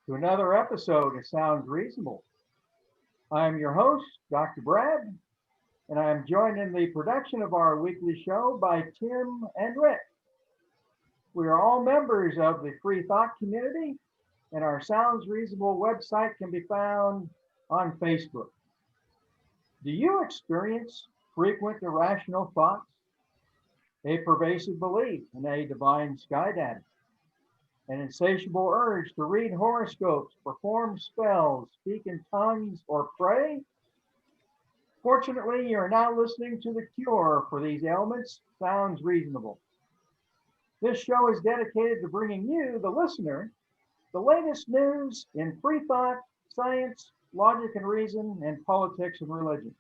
to another episode of Sounds Reasonable. I'm your host, Dr. Brad, and I am joined in the production of our weekly show by Tim and Rick. We are all members of the Free Thought community, and our Sounds Reasonable website can be found on Facebook. Do you experience frequent irrational thoughts, a pervasive belief in a divine sky daddy, an insatiable urge to read horoscopes, perform spells, speak in tongues, or pray? Fortunately, you are now listening to the cure for these ailments. Sounds reasonable. This show is dedicated to bringing you, the listener, the latest news in free thought, science, logic and reason, and politics and religion.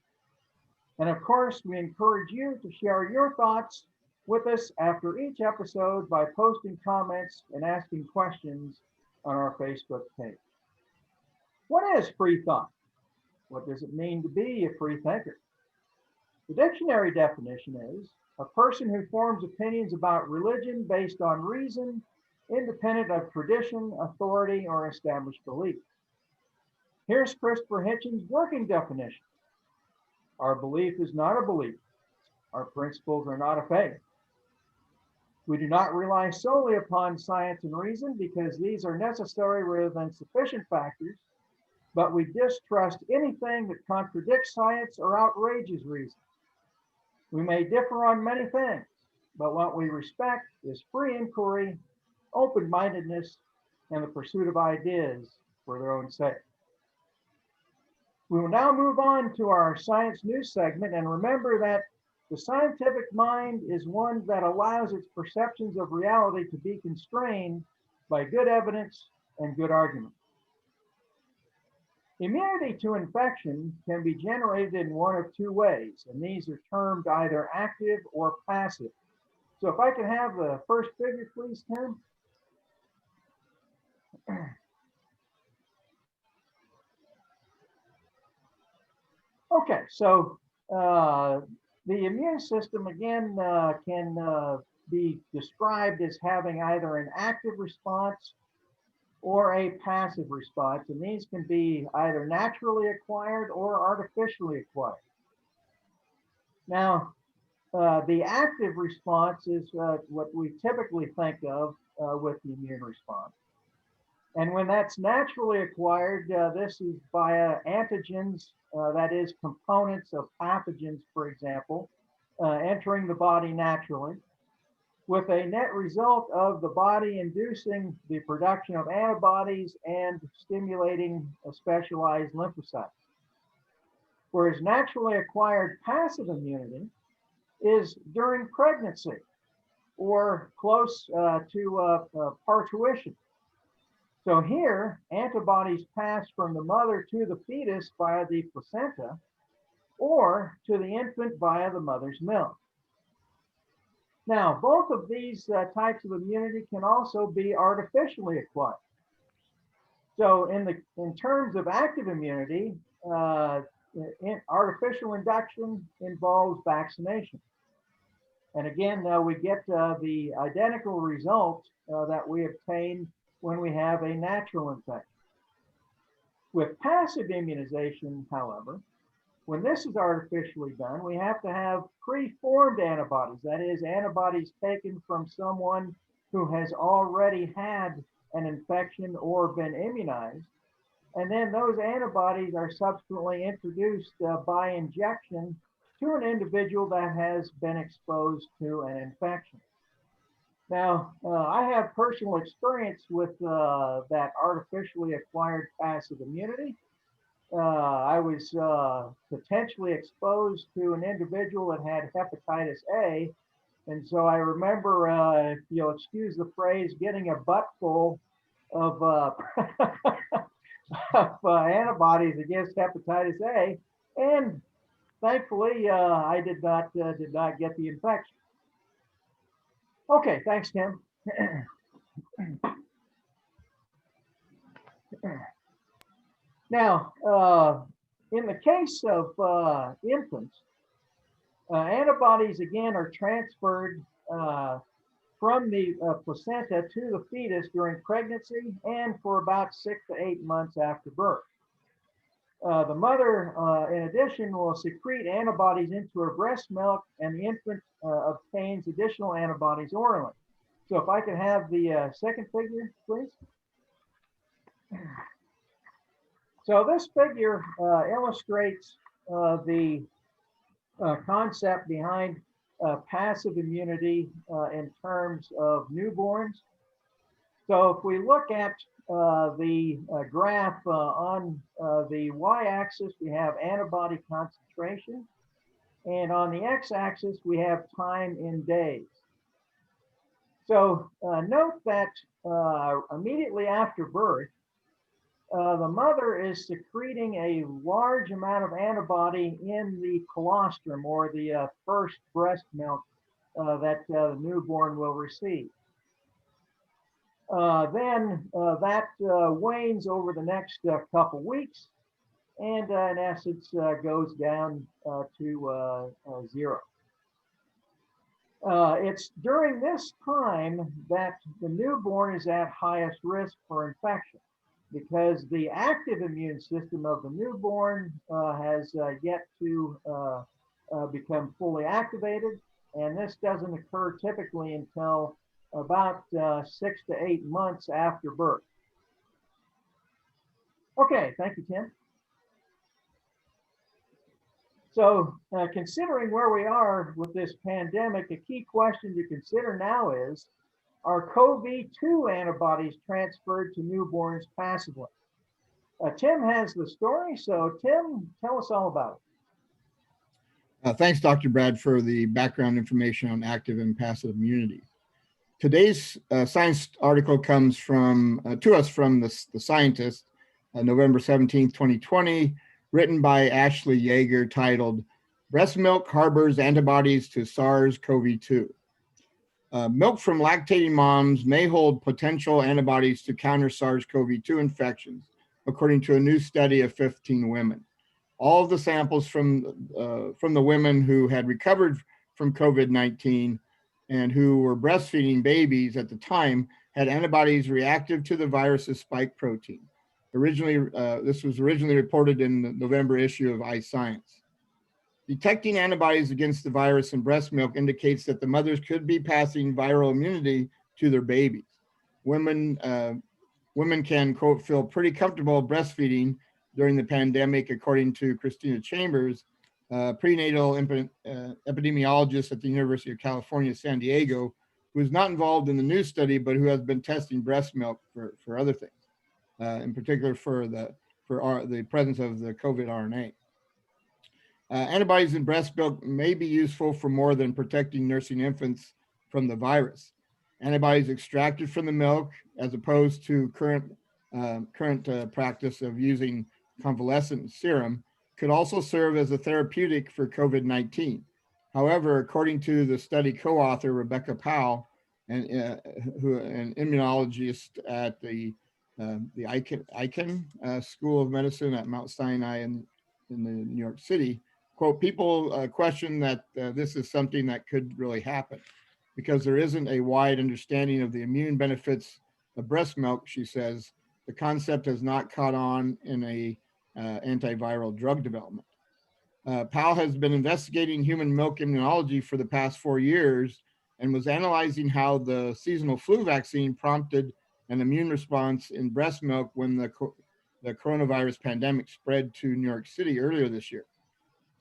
And of course, we encourage you to share your thoughts with us after each episode by posting comments and asking questions on our Facebook page. What is free thought? What does it mean to be a free thinker? The dictionary definition is a person who forms opinions about religion based on reason, independent of tradition, authority, or established belief. Here's Christopher Hitchens' working definition. Our belief is not a belief. Our principles are not a faith. We do not rely solely upon science and reason because these are necessary rather than sufficient factors, but we distrust anything that contradicts science or outrages reason. We may differ on many things, but what we respect is free inquiry, open-mindedness, and the pursuit of ideas for their own sake. We will now move on to our science news segment, and remember that the scientific mind is one that allows its perceptions of reality to be constrained by good evidence and good argument. Immunity to infection can be generated in one of two ways, and these are termed either active or passive. So if I could have the first figure, please, Tim. Okay, so the immune system, again, can be described as having either an active response or a passive response, and these can be either naturally acquired or artificially acquired. Now, the active response is what we typically think of with the immune response. And when that's naturally acquired, this is via antigens, that is components of pathogens, for example, entering the body naturally, with a net result of the body inducing the production of antibodies and stimulating a specialized lymphocytes. Whereas naturally acquired passive immunity is during pregnancy or close to parturition. So here, antibodies pass from the mother to the fetus via the placenta or to the infant via the mother's milk. Now, both of these types of immunity can also be artificially acquired. So in terms of active immunity, artificial induction involves vaccination. And again, we get the identical result that we obtain when we have a natural infection. With passive immunization, however, when this is artificially done, we have to have pre-formed antibodies, that is, antibodies taken from someone who has already had an infection or been immunized. And then those antibodies are subsequently introduced by injection to an individual that has been exposed to an infection. Now, I have personal experience with that artificially acquired passive immunity. I was potentially exposed to an individual that had hepatitis A. And so I remember, if you'll excuse the phrase, getting a butt full of, of antibodies against hepatitis A. And thankfully, I did not get the infection. Okay, thanks, Tim. Now, in the case of infants, antibodies again are transferred from the placenta to the fetus during pregnancy and for about 6 to 8 months after birth. The mother, in addition, will secrete antibodies into her breast milk, and the infant obtains additional antibodies orally. So if I could have the second figure, please. So this figure illustrates the concept behind passive immunity in terms of newborns. So if we look at the graph on the y-axis, we have antibody concentration, and on the x-axis, we have time in days. So note that immediately after birth, the mother is secreting a large amount of antibody in the colostrum, or the first breast milk that the newborn will receive. Then that wanes over the next couple weeks, and in essence goes down to zero. It's during this time that the newborn is at highest risk for infection, because the active immune system of the newborn has yet to become fully activated, and this doesn't occur typically until about 6 to 8 months after birth. Okay, thank you, Tim. So considering where we are with this pandemic, a key question to consider now is, are CoV-2 antibodies transferred to newborns passively? Tim has the story, so Tim, tell us all about it. Thanks, Dr. Brad, for the background information on active and passive immunity. Today's science article comes to us from the Scientist, November 17th, 2020, written by Ashley Yeager, titled "Breast Milk Harbors Antibodies to SARS-CoV-2." Milk from lactating moms may hold potential antibodies to counter SARS-CoV-2 infections, according to a new study of 15 women. All of the samples from the women who had recovered from COVID-19 and who were breastfeeding babies at the time had antibodies reactive to the virus's spike protein. This was originally reported in the November issue of iScience. Detecting antibodies against the virus in breast milk indicates that the mothers could be passing viral immunity to their babies. Women can, quote, feel pretty comfortable breastfeeding during the pandemic, according to Christina Chambers, prenatal epidemiologist at the University of California, San Diego, who is not involved in the new study, but who has been testing breast milk for other things, in particular for the presence of the COVID RNA. Antibodies in breast milk may be useful for more than protecting nursing infants from the virus. Antibodies extracted from the milk, as opposed to current practice of using convalescent serum, could also serve as a therapeutic for COVID-19. However, according to the study co-author Rebecca Powell, an immunologist at the Icahn School of Medicine at Mount Sinai in New York City, quote, people question that this is something that could really happen because there isn't a wide understanding of the immune benefits of breast milk, she says. The concept has not caught on in a antiviral drug development. Powell has been investigating human milk immunology for the past 4 years and was analyzing how the seasonal flu vaccine prompted an immune response in breast milk when the coronavirus pandemic spread to New York City earlier this year.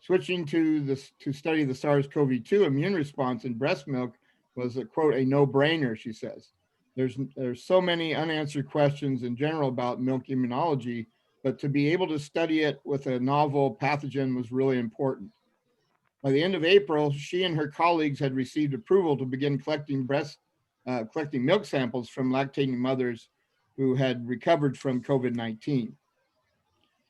Switching to study the SARS-CoV-2 immune response in breast milk was a, quote, a no-brainer, she says. There's so many unanswered questions in general about milk immunology, but to be able to study it with a novel pathogen was really important. By the end of April, she and her colleagues had received approval to begin collecting milk samples from lactating mothers who had recovered from COVID-19.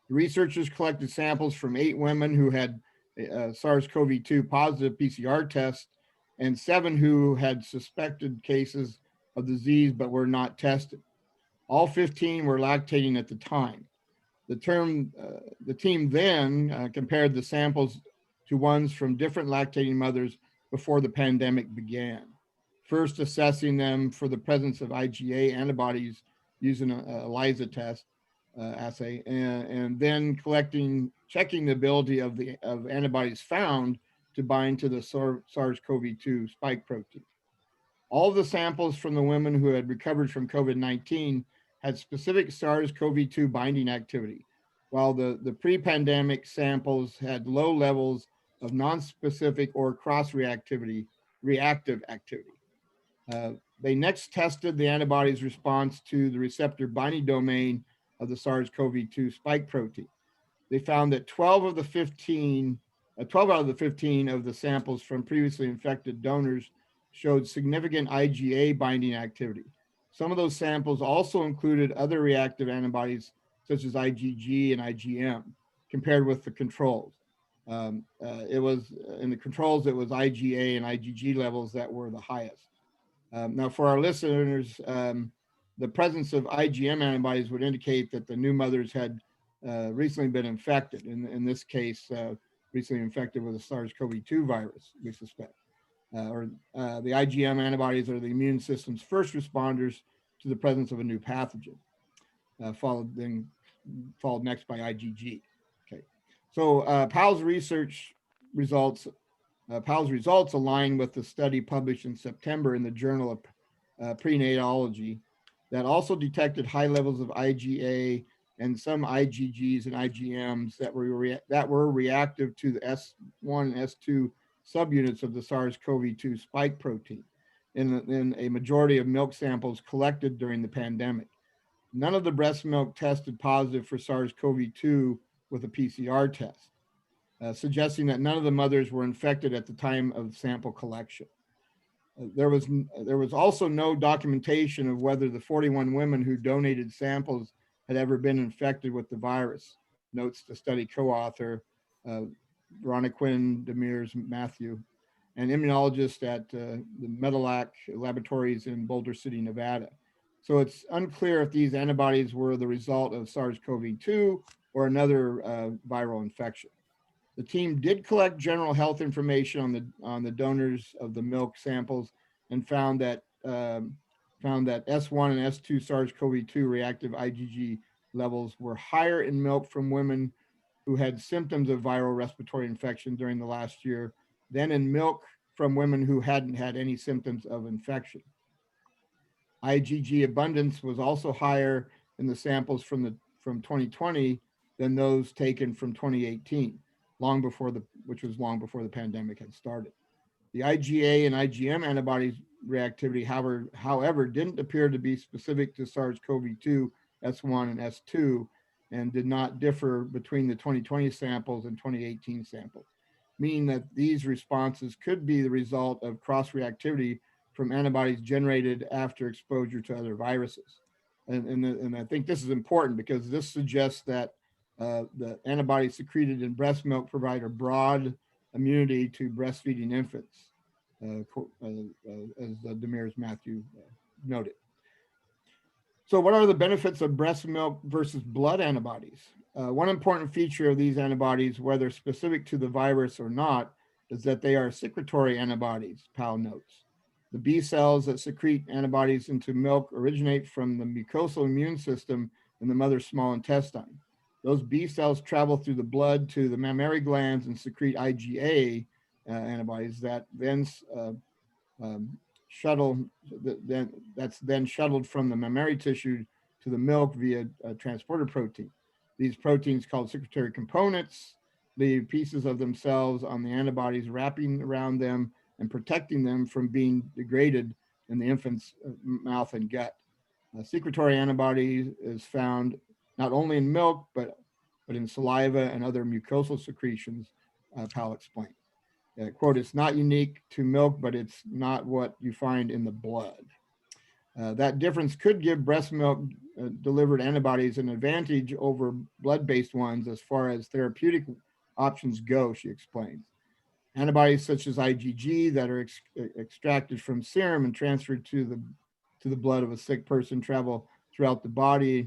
The researchers collected samples from 8 women who had SARS-CoV-2 positive PCR tests and 7 who had suspected cases of disease but were not tested. All 15 were lactating at the time. The team then compared the samples to ones from different lactating mothers before the pandemic began. first assessing them for the presence of IgA antibodies using a ELISA test assay, and then checking the ability of antibodies found to bind to the SARS-CoV-2 spike protein. All of the samples from the women who had recovered from COVID-19 had specific SARS-CoV-2 binding activity, while the pre-pandemic samples had low levels of non-specific or cross-reactive activity. They next tested the antibody's response to the receptor binding domain of the SARS-CoV-2 spike protein. They found that 12 out of the 15 of the samples from previously infected donors showed significant IgA binding activity. Some of those samples also included other reactive antibodies such as IgG and IgM compared with the controls. It was in the controls, it was IgA and IgG levels that were the highest. Now, for our listeners, the presence of IgM antibodies would indicate that the new mothers had recently been infected. In this case, recently infected with a SARS-CoV-2 virus, we suspect. The IgM antibodies are the immune system's first responders to the presence of a new pathogen, followed next by IgG. Okay, so Powell's results align with the study published in September in the Journal of Prenatology that also detected high levels of IgA and some IgGs and IgMs that were reactive to the S1 and S2 subunits of the SARS-CoV-2 spike protein in a majority of milk samples collected during the pandemic. None of the breast milk tested positive for SARS-CoV-2 with a PCR test, suggesting that none of the mothers were infected at the time of sample collection. There was also no documentation of whether the 41 women who donated samples had ever been infected with the virus, notes the study co-author, Veronica Quinn, Demers Matthew, an immunologist at the Medelac Laboratories in Boulder City, Nevada. So it's unclear if these antibodies were the result of SARS-CoV-2 or another viral infection. The team did collect general health information on the donors of the milk samples and found that S1 and S2 SARS-CoV-2 reactive IgG levels were higher in milk from women who had symptoms of viral respiratory infection during the last year than in milk from women who hadn't had any symptoms of infection. IgG abundance was also higher in the samples from 2020 than those taken from 2018, which was long before the pandemic had started. The IgA and IgM antibodies reactivity, however, didn't appear to be specific to SARS-CoV-2 S1 and S2 and did not differ between the 2020 samples and 2018 samples, meaning that these responses could be the result of cross-reactivity from antibodies generated after exposure to other viruses. And I think this is important because this suggests that the antibodies secreted in breast milk provide a broad immunity to breastfeeding infants, as Demers Matthew noted. So what are the benefits of breast milk versus blood antibodies? One important feature of these antibodies, whether specific to the virus or not, is that they are secretory antibodies, Powell notes. The B cells that secrete antibodies into milk originate from the mucosal immune system in the mother's small intestine. Those B cells travel through the blood to the mammary glands and secrete IgA antibodies that then that's then shuttled from the mammary tissue to the milk via a transporter protein. These proteins, called secretory components, leave pieces of themselves on the antibodies, wrapping around them and protecting them from being degraded in the infant's mouth and gut. Secretory antibody is found not only in milk, but in saliva and other mucosal secretions, Powell explained. Quote, it's not unique to milk, but it's not what you find in the blood. That difference could give breast milk delivered antibodies an advantage over blood-based ones as far as therapeutic options go, she explains. Antibodies such as IgG that are extracted from serum and transferred to the blood of a sick person travel throughout the body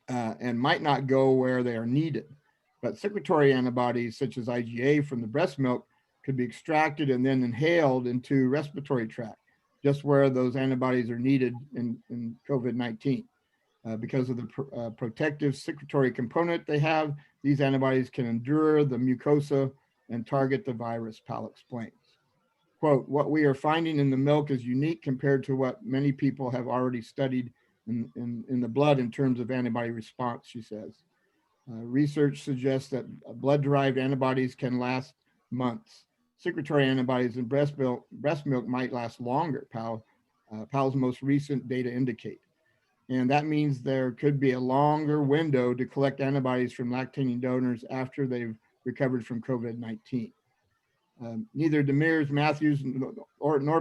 and might not go where they are needed. But secretory antibodies such as IgA from the breast milk could be extracted and then inhaled into respiratory tract, just where those antibodies are needed in COVID-19. Because of the protective secretory component they have, these antibodies can endure the mucosa and target the virus, Powell explains. Quote, what we are finding in the milk is unique compared to what many people have already studied in the blood in terms of antibody response, she says. Research suggests that blood-derived antibodies can last months. Secretory antibodies in breast milk might last longer, Powell's most recent data indicate. And that means there could be a longer window to collect antibodies from lactating donors after they've recovered from COVID-19. Neither Demers, Matthews, nor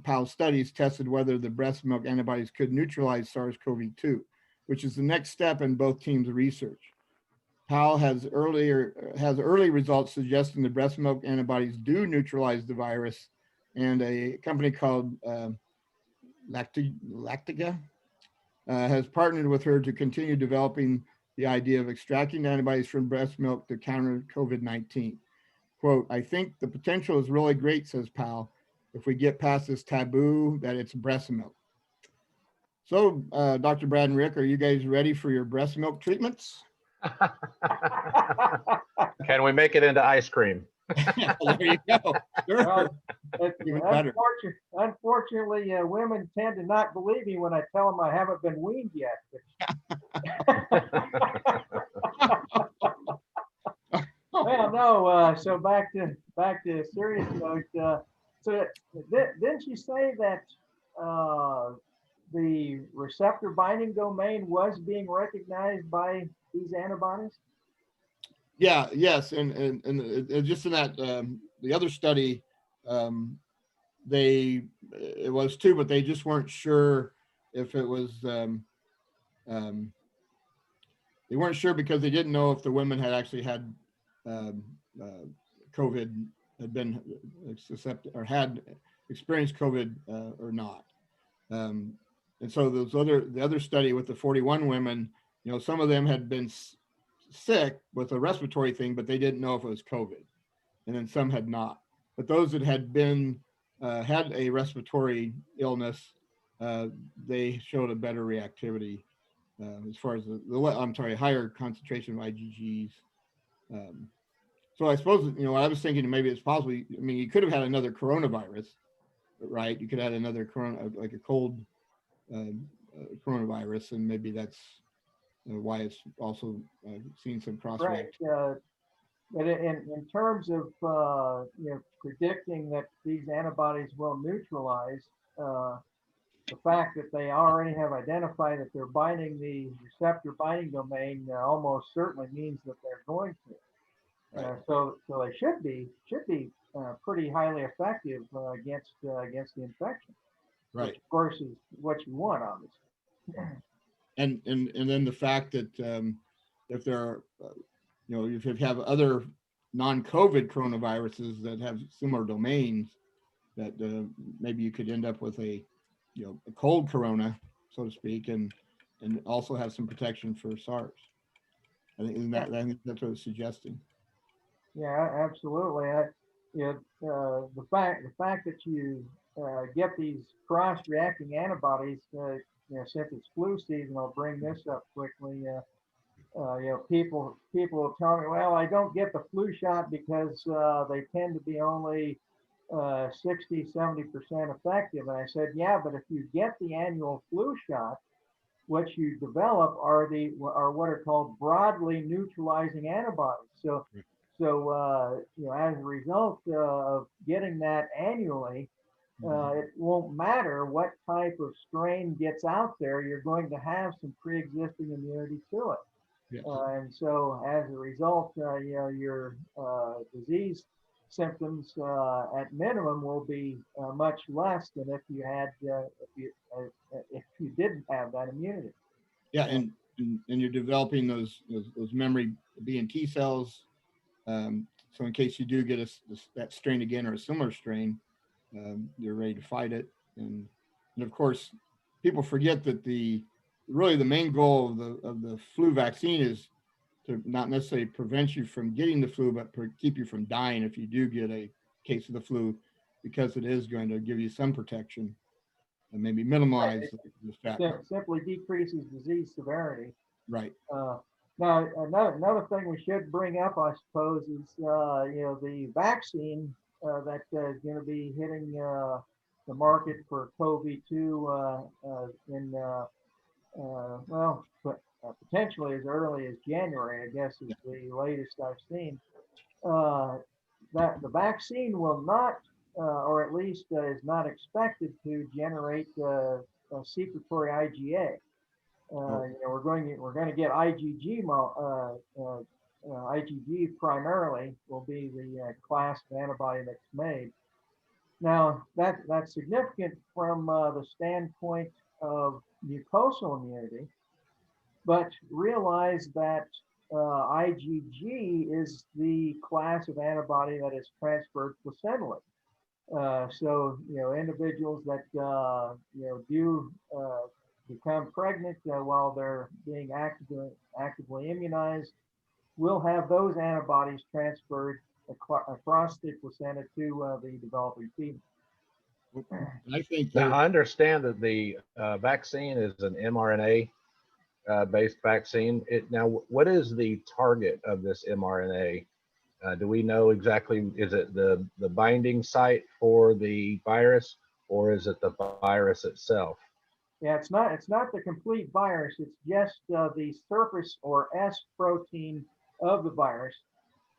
Powell's studies tested whether the breast milk antibodies could neutralize SARS-CoV-2, which is the next step in both teams' research. Powell has early results suggesting the breast milk antibodies do neutralize the virus, and a company called Lactiga has partnered with her to continue developing the idea of extracting antibodies from breast milk to counter COVID-19. Quote, I think the potential is really great, says Powell, if we get past this taboo that it's breast milk. So, Dr. Brad and Rick, are you guys ready for your breast milk treatments? Can we make it into ice cream? Yeah, there you go. Sure. Unfortunately, women tend to not believe me when I tell them I haven't been weaned yet. Well, no. So back to serious note. So didn't you say that the receptor binding domain was being recognized by these antibodies? Yeah, yes, and just in that the other study, it was too, but they just weren't sure if it was. They weren't sure because they didn't know if the women had actually had COVID, had been susceptible or had experienced COVID or not. And so the other study with the 41 women, some of them had been sick with a respiratory thing, but they didn't know if it was COVID, and then some had not. But those that had been had a respiratory illness, they showed a better reactivity as far as higher concentration of IgGs. So I suppose I was thinking maybe it's possible. I mean, you could have had another coronavirus, right? You could have had another like a cold coronavirus, and maybe that's why it's also seen some cross reaction. Right. But in terms of predicting that these antibodies will neutralize, the fact that they already have identified that they're binding the receptor binding domain almost certainly means that they're going to. Right. So they should be pretty highly effective against the infection. Right. Which of course is what you want, obviously. And then the fact that if there are, if you have other non-COVID coronaviruses that have similar domains, that maybe you could end up with a cold corona, so to speak, and also have some protection for SARS. I think that's what it's suggesting. Yeah, absolutely. The fact that you get these cross-reacting antibodies, since it's flu season, I'll bring this up quickly. People will tell me, well, I don't get the flu shot because they tend to be only 60-70% effective. And I said, yeah, but if you get the annual flu shot, what you develop are what are called broadly neutralizing antibodies. So as a result of getting that annually, it won't matter what type of strain gets out there, you're going to have some pre-existing immunity to it. Yes. And so as a result, your disease symptoms at minimum will be much less than if you had if you didn't have that immunity. Yeah, and you're developing those memory B and T cells. So in case you do get that strain again or a similar strain, you're ready to fight it. And of course, people forget that the main goal of the flu vaccine is to not necessarily prevent you from getting the flu, but keep you from dying if you do get a case of the flu. because it is going to give you some protection and maybe minimize the fact. Simply decreases disease severity. Right. Now, another thing we should bring up, I suppose, is the vaccine that is going to be hitting the market for COVID-2 potentially as early as January, I guess is the latest I've seen. That the vaccine will not, or at least is not expected to generate a secretory IgA. We're going to get IgG. IgG primarily will be the class of antibody that's made. Now that's significant from the standpoint of mucosal immunity, but realize that IgG is the class of antibody that is transferred placentally. So individuals that do become pregnant while they're being actively immunized will have those antibodies transferred across the placenta to the developing female. I think Now, I understand that the vaccine is an mRNA based vaccine. Now, what is the target of this mRNA? Do we know exactly, is it the binding site for the virus, or is it the virus itself? Yeah, it's not the complete virus. It's just the surface or S protein of the virus.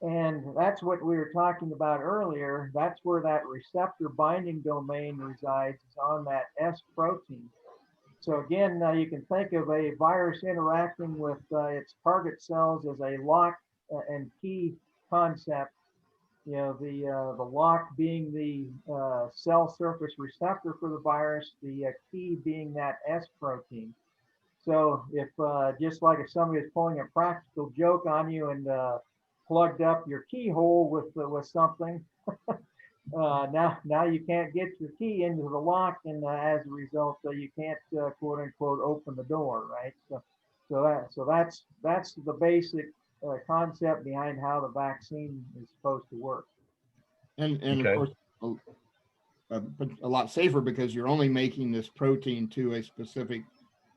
And that's what we were talking about earlier. That's where that receptor binding domain resides, is on that S protein. So again, you can think of a virus interacting with its target cells as a lock and key concept. The lock being the cell surface receptor for the virus, the key being that S protein. So if just like if somebody is pulling a practical joke on you and plugged up your keyhole with something, now you can't get your key into the lock, and as a result, you can't quote unquote open the door, right? So that's the basic concept behind how the vaccine is supposed to work. And Okay. Of course, a lot safer because you're only making this protein to a specific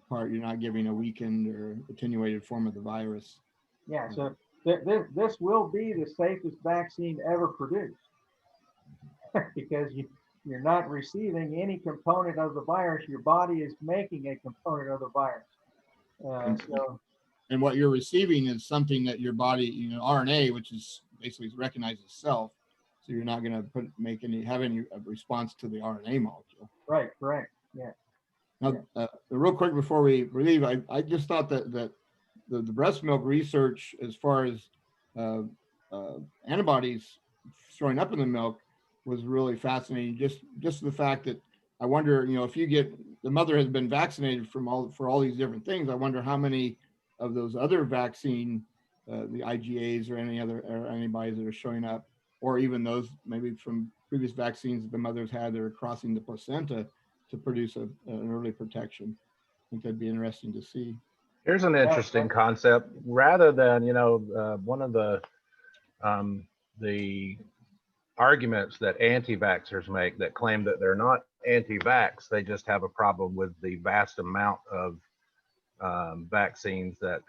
part. You're not giving a weakened or attenuated form of the virus. Yeah, so this will be the safest vaccine ever produced because you're not receiving any component of the virus. Your body is making a component of the virus. And what you're receiving is something that your body, RNA, which is basically recognizes self. So you're not going to have any response to the RNA molecule. Right, correct. Yeah. Now, real quick before we leave, I just thought that the breast milk research, as far as antibodies showing up in the milk, was really fascinating. Just the fact that I wonder, if the mother has been vaccinated for all these different things, I wonder how many of those other vaccine, the IgAs or any other antibodies that are showing up, or even those maybe from previous vaccines that the mothers had that are crossing the placenta to produce an early protection. I think that'd be interesting to see. Here's an interesting concept. Rather than, one of the arguments that anti-vaxxers make that claim that they're not anti-vax, they just have a problem with the vast amount of vaccines that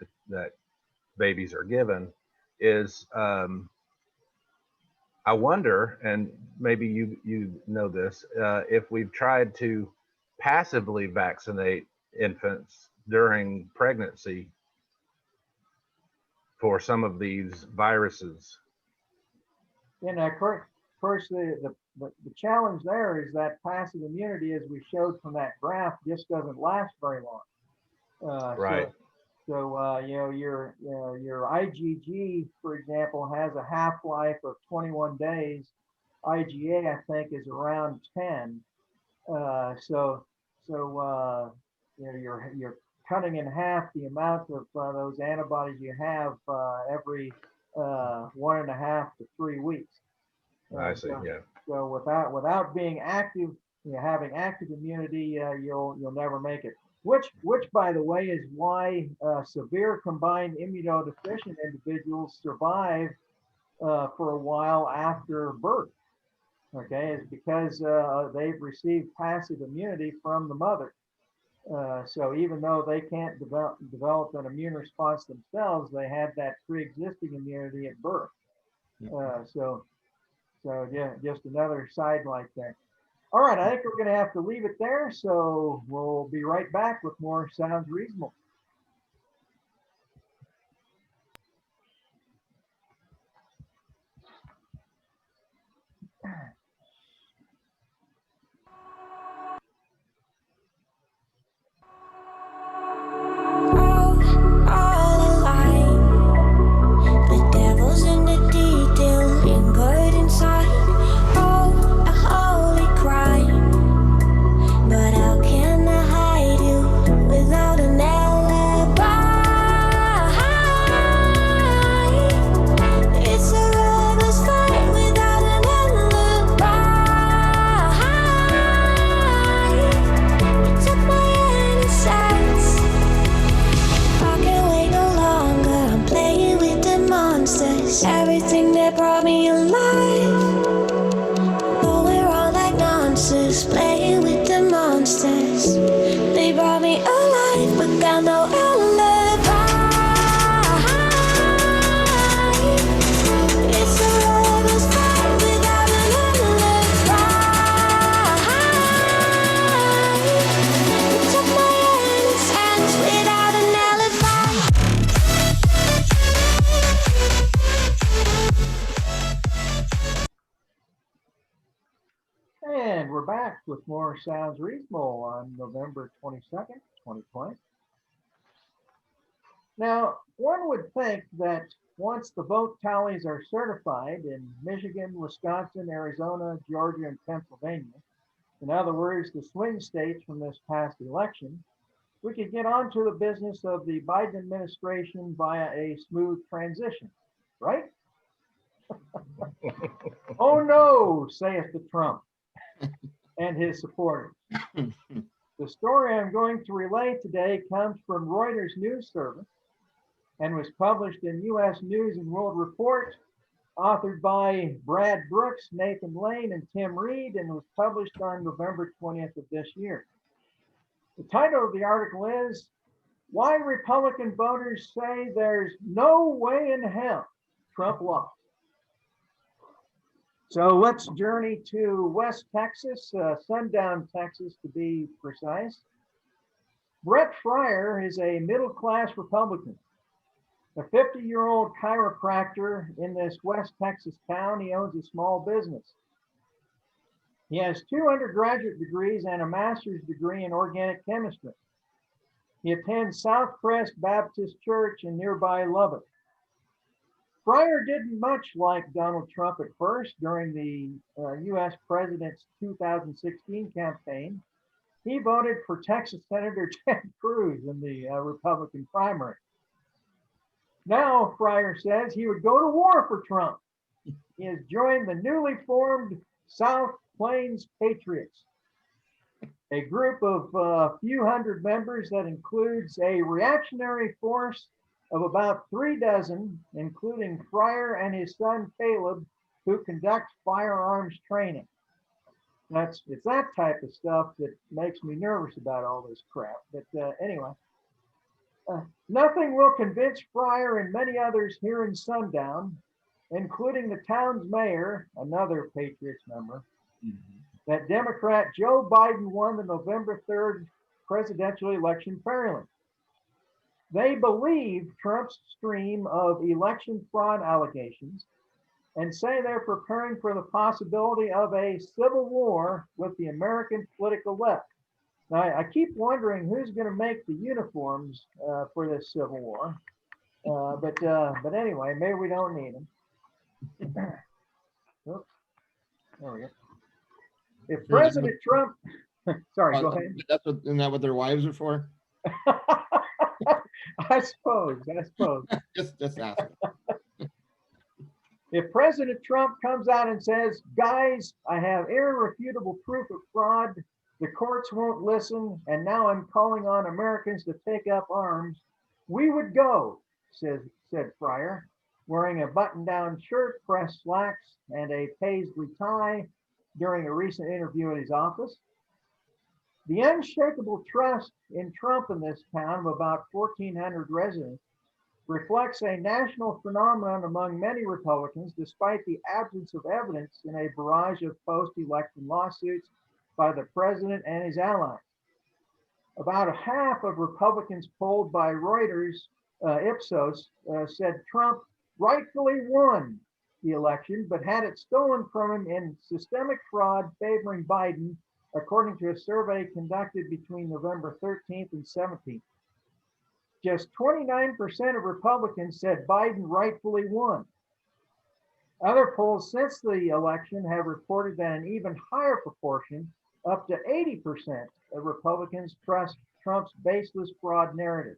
babies are given, is I wonder, and maybe you know this, if we've tried to passively vaccinate infants during pregnancy for some of these viruses. And of course, the challenge there is that passive immunity, as we showed from that graph, just doesn't last very long. Right. So your IgG, for example, has a half-life of 21 days. IgA, I think, is around 10. You're cutting in half the amount of those antibodies you have every 1.5 to 3 weeks. I see. Yeah. So without being active, having active immunity, you'll never make it. Which, by the way, is why severe combined immunodeficient individuals survive for a while after birth. okay, is because they've received passive immunity from the mother. So even though they can't develop an immune response themselves, they had that pre-existing immunity at birth. So yeah, just another side like that. All right, I think we're going to have to leave it there. So we'll be right back with more Sounds Reasonable. All alive. The devil's in the detail, lingered inside. Oh, a holy crime. But how can I hide you without an alibi? It's a reckless fight without an alibi. You took my innocence. I can't wait no longer. I'm playing with the monsters. Everything that brought me alive. Oh, we're all like monsters, playing with the monsters. They brought me alive, but got no alibi. It's a reckless fight without an alibi. You took my innocence without an alibi. And we're back with more Sounds Reasonable on November 22nd, 2020. Now, one would think that once the vote tallies are certified in Michigan, Wisconsin, Arizona, Georgia, and Pennsylvania, in other words, the swing states from this past election, we could get on to the business of the Biden administration via a smooth transition, right? Oh no, saith the Trump and his supporters. The story I'm going to relay today comes from Reuters News Service and was published in U.S. News and World Report, authored by Brad Brooks, Nathan Lane, and Tim Reed, and was published on November 20th of this year. The title of the article is Why Republican Voters Say There's No Way in Hell Trump Lost. So let's journey to West Texas, Sundown, Texas, to be precise. Brett Fryer is a middle-class Republican, a 50-year-old chiropractor in this West Texas town. He owns a small business. He has 2 undergraduate degrees and a master's degree in organic chemistry. He attends Southcrest Baptist Church in nearby Lubbock. Fryer didn't much like Donald Trump at first during the U.S. president's 2016 campaign. He voted for Texas Senator Ted Cruz in the Republican primary. Now, Fryer says he would go to war for Trump. He has joined the newly formed South Plains Patriots, a group of a few hundred members that includes a reactionary force of about 3 dozen, including Fryer and his son Caleb, who conduct firearms training. It's that type of stuff that makes me nervous about all this crap. But anyway, nothing will convince Fryer and many others here in Sundown, including the town's mayor, another Patriots member, that Democrat Joe Biden won the November 3rd presidential election fairly. They believe Trump's stream of election fraud allegations and say they're preparing for the possibility of a civil war with the American political left. Now, I keep wondering who's going to make the uniforms for this civil war. But anyway, maybe we don't need them. Oops, there we go. If President Trump, sorry, go ahead. Isn't that what their wives are for? I suppose. Just ask. If President Trump comes out and says, guys, I have irrefutable proof of fraud, the courts won't listen, and now I'm calling on Americans to take up arms, we would go, said Fryer, wearing a button-down shirt, pressed slacks, and a paisley tie. during a recent interview in his office. The unshakable trust in Trump in this town of about 1,400 residents reflects a national phenomenon among many Republicans, despite the absence of evidence in a barrage of post-election lawsuits by the president and his allies. About a half of Republicans polled by Reuters Ipsos said Trump rightfully won the election, but had it stolen from him in systemic fraud favoring Biden, according to a survey conducted between November 13th and 17th. Just 29% of Republicans said Biden rightfully won. Other polls since the election have reported that an even higher proportion, up to 80% of Republicans, trust Trump's baseless fraud narrative.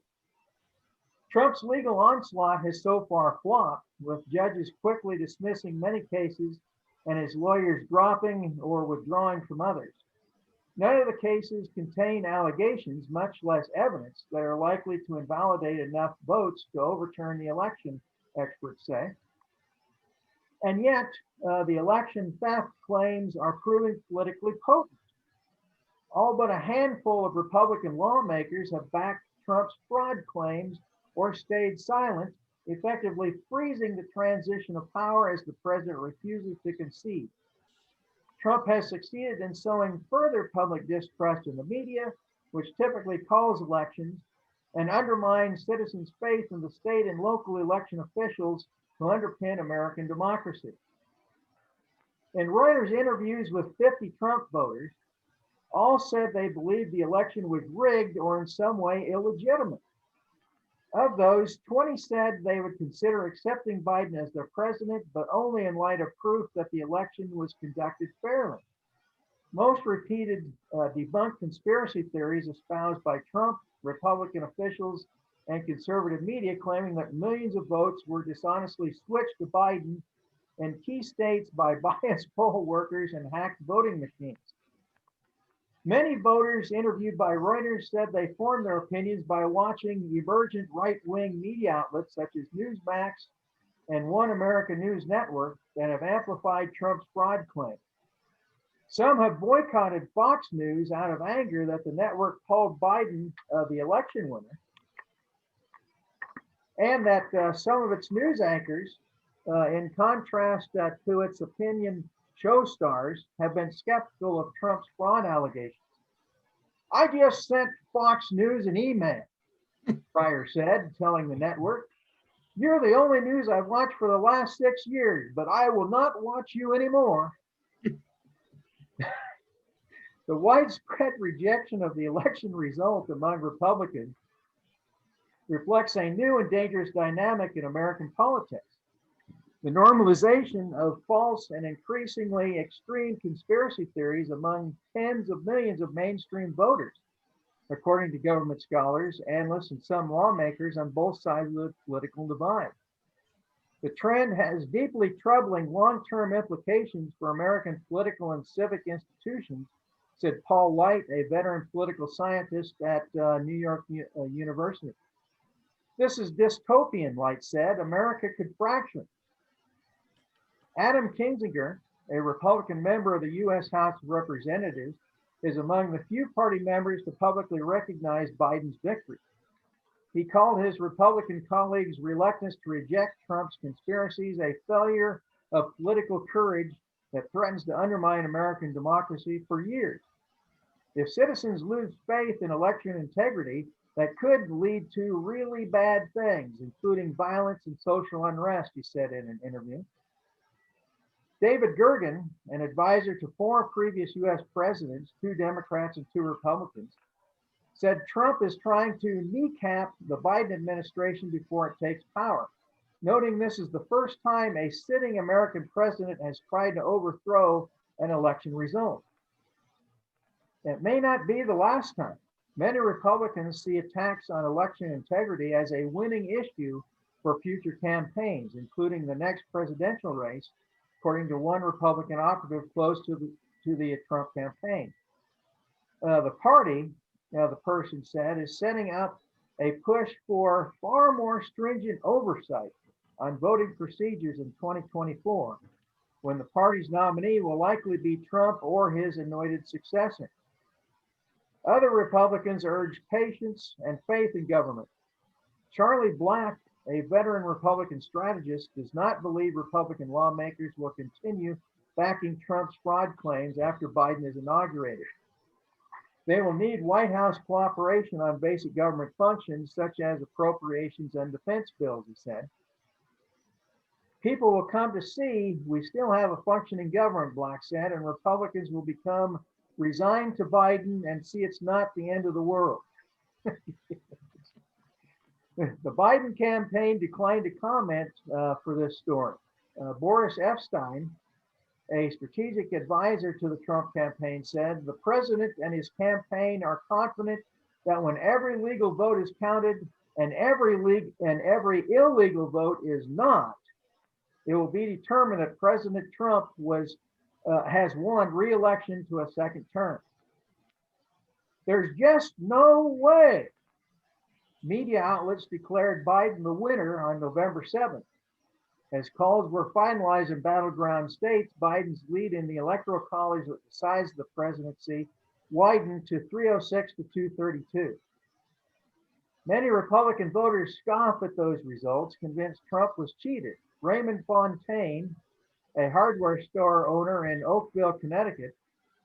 Trump's legal onslaught has so far flopped, with judges quickly dismissing many cases and his lawyers dropping or withdrawing from others. None of the cases contain allegations, much less evidence, that are likely to invalidate enough votes to overturn the election, experts say. And yet, the election theft claims are proving politically potent. All but a handful of Republican lawmakers have backed Trump's fraud claims or stayed silent, effectively freezing the transition of power as the president refuses to concede. Trump has succeeded in sowing further public distrust in the media, which typically calls elections, and undermines citizens' faith in the state and local election officials who underpin American democracy. In Reuters interviews with 50 Trump voters, all said they believed the election was rigged or in some way illegitimate. Of those, 20 said they would consider accepting Biden as their president, but only in light of proof that the election was conducted fairly. Most repeated debunked conspiracy theories espoused by Trump, Republican officials, and conservative media, claiming that millions of votes were dishonestly switched to Biden in key states by biased poll workers and hacked voting machines. Many voters interviewed by Reuters said they formed their opinions by watching emergent right-wing media outlets such as Newsmax and One America News Network that have amplified Trump's fraud claim. Some have boycotted Fox News out of anger that the network called Biden the election winner, and that some of its news anchors, in contrast to its opinion show stars, have been skeptical of Trump's fraud allegations. I just sent Fox News an email, Pryor said, telling the network. You're the only news I've watched for the last 6 years, but I will not watch you anymore. The widespread rejection of the election result among Republicans reflects a new and dangerous dynamic in American politics. The normalization of false and increasingly extreme conspiracy theories among tens of millions of mainstream voters, according to government scholars, analysts, and some lawmakers on both sides of the political divide. The trend has deeply troubling long-term implications for American political and civic institutions, said Paul Light, a veteran political scientist at New York University. This is dystopian, Light said. America could fracture. Adam Kinzinger, a Republican member of the U.S. House of Representatives, is among the few party members to publicly recognize Biden's victory. He called his Republican colleagues' reluctance to reject Trump's conspiracies a failure of political courage that threatens to undermine American democracy for years. If citizens lose faith in election integrity, that could lead to really bad things, including violence and social unrest, he said in an interview. David Gergen, an advisor to 4 previous U.S. presidents, 2 Democrats and 2 Republicans, said Trump is trying to kneecap the Biden administration before it takes power, noting this is the first time a sitting American president has tried to overthrow an election result. It may not be the last time. Many Republicans see attacks on election integrity as a winning issue for future campaigns, including the next presidential race, according to one Republican operative close to the Trump campaign. The party, the person said, is setting up a push for far more stringent oversight on voting procedures in 2024, when the party's nominee will likely be Trump or his anointed successor. Other Republicans urged patience and faith in government. Charlie Black, a veteran Republican strategist, does not believe Republican lawmakers will continue backing Trump's fraud claims after Biden is inaugurated. They will need White House cooperation on basic government functions such as appropriations and defense bills, he said. People will come to see we still have a functioning government, Black said, and Republicans will become resigned to Biden and see it's not the end of the world. The Biden campaign declined to comment for this story. Boris Epstein, a strategic advisor to the Trump campaign, said the president and his campaign are confident that when every legal vote is counted and every illegal vote is not, it will be determined that President Trump has won re-election to a second term. There's just no way. Media outlets declared Biden the winner on November 7th. As calls were finalized in battleground states, Biden's lead in the Electoral College that decides the presidency widened to 306 to 232. Many Republican voters scoff at those results, convinced Trump was cheated. Raymond Fontaine, a hardware store owner in Oakville, Connecticut,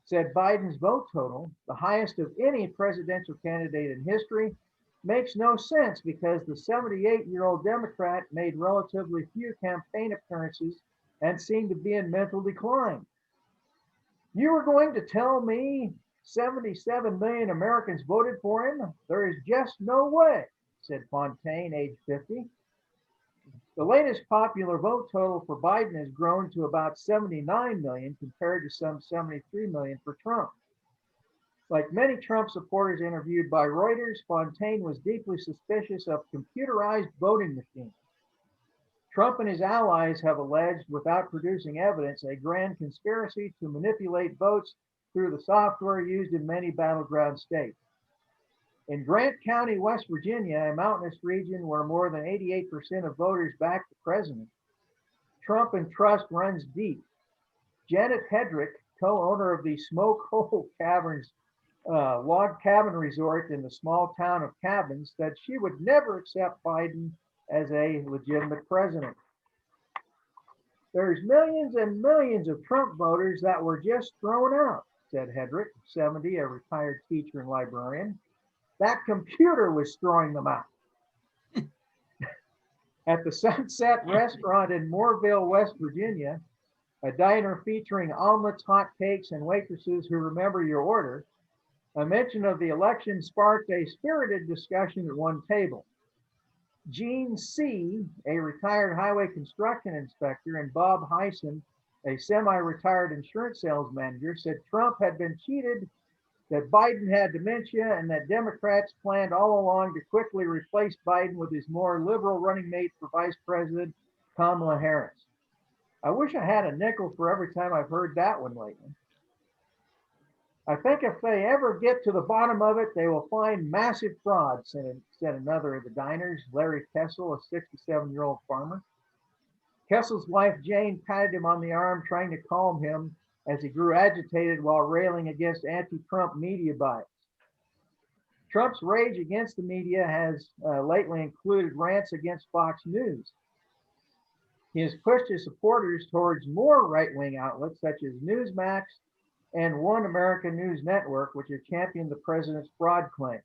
said Biden's vote total, the highest of any presidential candidate in history, makes no sense because the 78-year-old Democrat made relatively few campaign appearances and seemed to be in mental decline. You were going to tell me 77 million Americans voted for him? There is just no way, said Fontaine, age 50. The latest popular vote total for Biden has grown to about 79 million compared to some 73 million for Trump. Like many Trump supporters interviewed by Reuters, Fontaine was deeply suspicious of computerized voting machines. Trump and his allies have alleged, without producing evidence, a grand conspiracy to manipulate votes through the software used in many battleground states. In Grant County, West Virginia, a mountainous region where more than 88% of voters backed the president, Trump and trust runs deep. Janet Hedrick, co-owner of the Smoke Hole Caverns log cabin resort in the small town of Cabins, said she would never accept Biden as a legitimate president. There's millions and millions of Trump voters that were just thrown out, said Hedrick, 70, a retired teacher and librarian. That computer was throwing them out. At the Sunset Restaurant in Moorville, West Virginia, a diner featuring omelets, hot cakes, and waitresses who remember your order, a mention of the election sparked a spirited discussion at one table. Gene C., a retired highway construction inspector, and Bob Heisen, a semi-retired insurance sales manager, said Trump had been cheated, that Biden had dementia, and that Democrats planned all along to quickly replace Biden with his more liberal running mate for vice president, Kamala Harris. I wish I had a nickel for every time I've heard that one lately. I think if they ever get to the bottom of it, they will find massive fraud, said another of the diners, Larry Kessel, a 67-year-old farmer. Kessel's wife, Jane, patted him on the arm, trying to calm him as he grew agitated while railing against anti-Trump media bias. Trump's rage against the media has lately included rants against Fox News. He has pushed his supporters towards more right-wing outlets such as Newsmax and One America News Network, which have championed the president's fraud claim.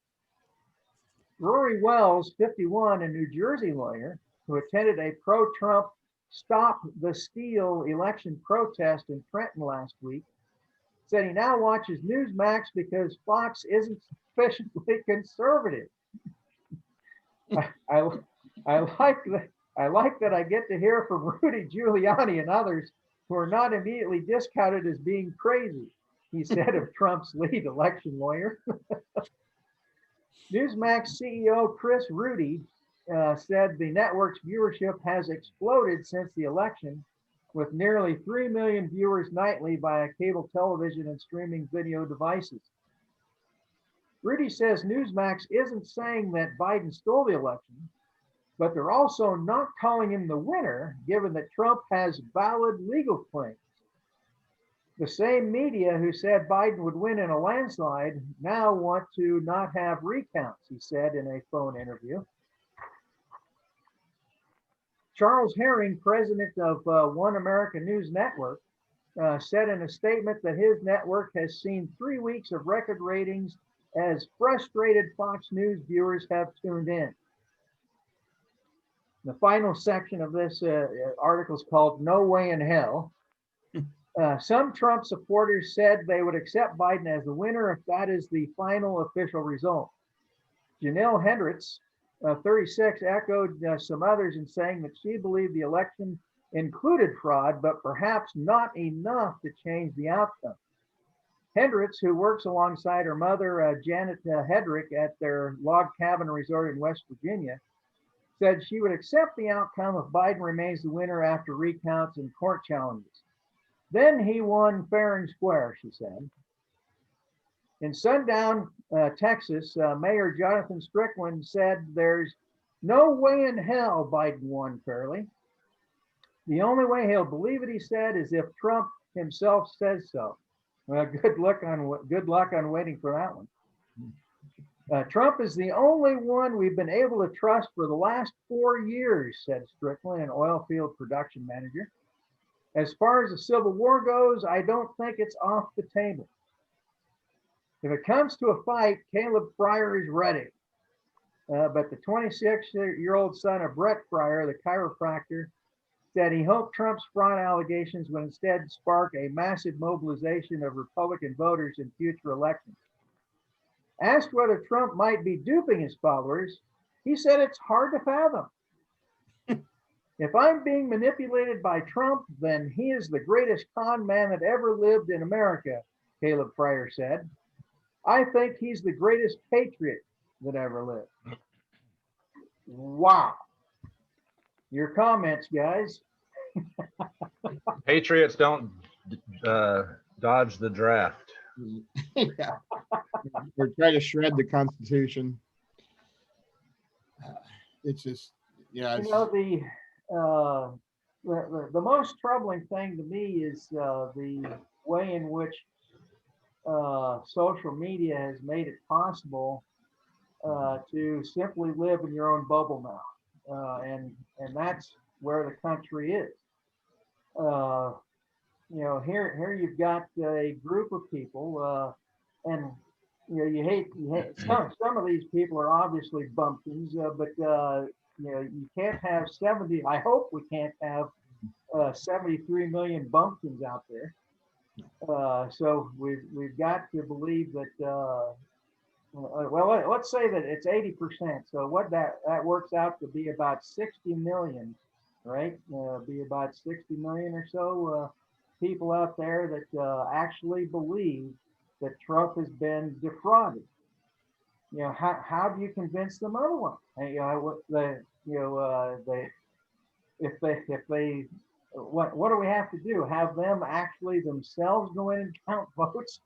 Rory Wells, 51, a New Jersey lawyer who attended a pro-Trump Stop the Steal election protest in Trenton last week, said he now watches Newsmax because Fox isn't sufficiently conservative. I like that I get to hear from Rudy Giuliani and others who are not immediately discounted as being crazy, he said of Trump's lead election lawyer. Newsmax CEO Chris Rudy said the network's viewership has exploded since the election, with nearly 3 million viewers nightly via cable television and streaming video devices. Rudy says Newsmax isn't saying that Biden stole the election. but they're also not calling him the winner, given that Trump has valid legal claims. The same media who said Biden would win in a landslide now want to not have recounts, he said in a phone interview. Charles Herring, president of One American News Network, said in a statement that his network has seen 3 weeks of record ratings as frustrated Fox News viewers have tuned in. The final section of this article is called "No Way in Hell." Some Trump supporters said they would accept Biden as the winner if that is the final official result. Janelle Hendricks, 36, echoed some others in saying that she believed the election included fraud, but perhaps not enough to change the outcome. Hendricks, who works alongside her mother, Janet Hedrick, at their log cabin resort in West Virginia, said she would accept the outcome if Biden remains the winner after recounts and court challenges. Then he won fair and square, she said. In Sundown, Texas, Mayor Jonathan Strickland said there's no way in hell Biden won fairly. The only way he'll believe it, he said, is if Trump himself says so. Well, good luck on waiting for that one. Trump is the only one we've been able to trust for the last 4 years, said Strickland, an oil field production manager. As far as the Civil War goes, I don't think it's off the table. If it comes to a fight, Caleb Fryer is ready. But the 26-year-old son of Brett Fryer, the chiropractor, said he hoped Trump's fraud allegations would instead spark a massive mobilization of Republican voters in future elections. Asked whether Trump might be duping his followers, he said it's hard to fathom. If I'm being manipulated by Trump, then he is the greatest con man that ever lived in America, Caleb Fryer said. I think he's the greatest patriot that ever lived. Wow. Your comments, guys. Patriots don't dodge the draft. Yeah. Or try to shred the Constitution. It's just, yeah. You know, the most troubling thing to me is the way in which social media has made it possible to simply live in your own bubble now, and that's where the country is. You know, here you've got a group of people, and you know, you hate some of these people are obviously bumpkins, but you know, you can't have 70. I hope we can't have 73 million bumpkins out there. So we've got to believe that. Well, let's say that it's 80%. So what that works out to be about 60 million, right? Be about 60 million or so people out there that actually believe that Trump has been defrauded. You know, how do you convince them otherwise? What do we have to do? Have them actually themselves go in and count votes?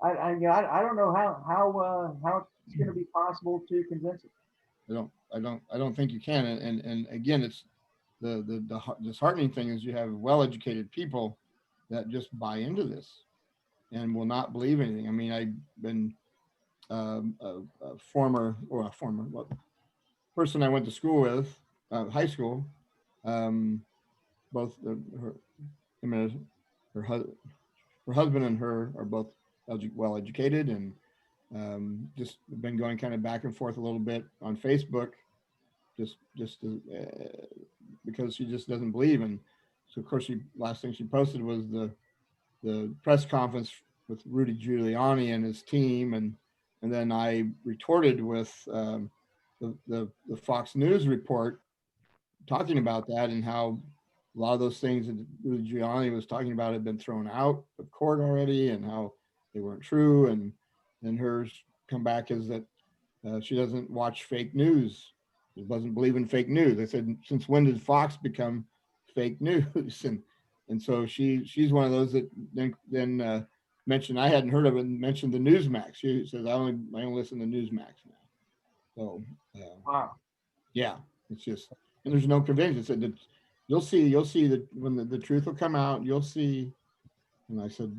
I don't know how it's going to be possible to convince it. I don't think you can. And again, it's the disheartening thing is you have well-educated people that just buy into this and will not believe anything. I mean, I've been a former person I went to school with, high school. Both her husband and her are both well educated, and just been going kind of back and forth a little bit on Facebook, just because she just doesn't believe. And so of course last thing she posted was the press conference with Rudy Giuliani and his team, and then I retorted with the Fox News report talking about that and how a lot of those things that Rudy Giuliani was talking about had been thrown out of court already, and how they weren't true. And hers comeback is that she doesn't watch fake news. She doesn't believe in fake news. I said, since when did Fox become fake news? And so she's one of those that then mentioned, I hadn't heard of it, and mentioned the Newsmax. She says, I only listen to Newsmax now. So wow. Yeah. It's just, and there's no convincing. So you'll see that when the truth will come out, you'll see. And I said,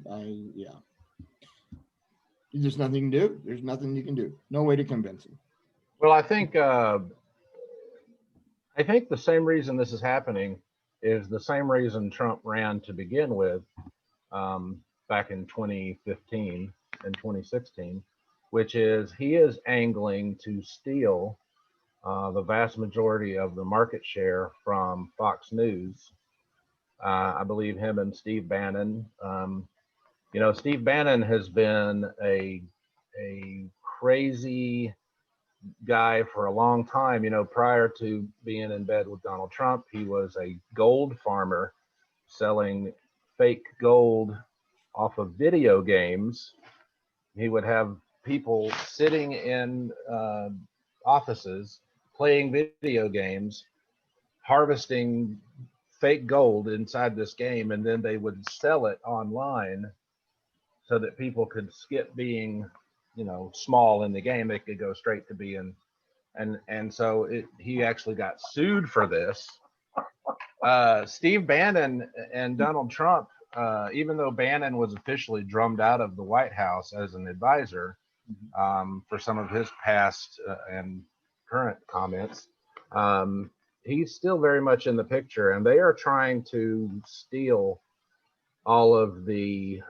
yeah. There's nothing you can do. There's nothing you can do. No way to convince him. Well, I think the same reason this is happening is the same reason Trump ran to begin with back in 2015 and 2016, which is he is angling to steal the vast majority of the market share from Fox News. I believe him and Steve Bannon. Steve Bannon has been a crazy guy for a long time. Prior to being in bed with Donald Trump, he was a gold farmer selling fake gold off of video games. He would have people sitting in offices playing video games, harvesting fake gold inside this game, and then they would sell it online so that people could skip being small in the game. They could go straight to being, and so he actually got sued for this. Steve Bannon and Donald Trump, even though Bannon was officially drummed out of the White House as an advisor for some of his past and current comments, he's still very much in the picture, and they are trying to steal all of the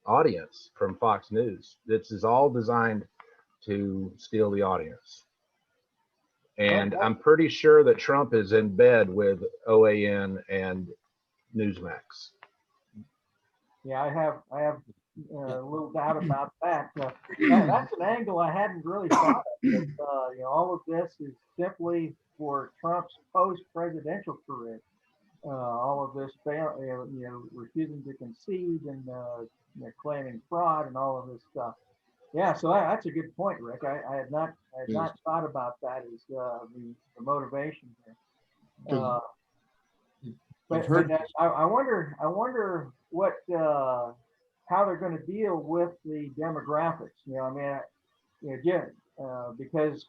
audience from Fox News. This is all designed to steal the audience. And I'm pretty sure that Trump is in bed with OAN and Newsmax. Yeah, I have a little doubt about that. That's an angle I hadn't really thought of. All of this is simply for Trump's post-presidential career. All of this, refusing to concede and claiming fraud and all of this stuff. Yeah, so that's a good point, Rick. I had not thought about that as the motivation here. But I wonder what how they're going to deal with the demographics. Because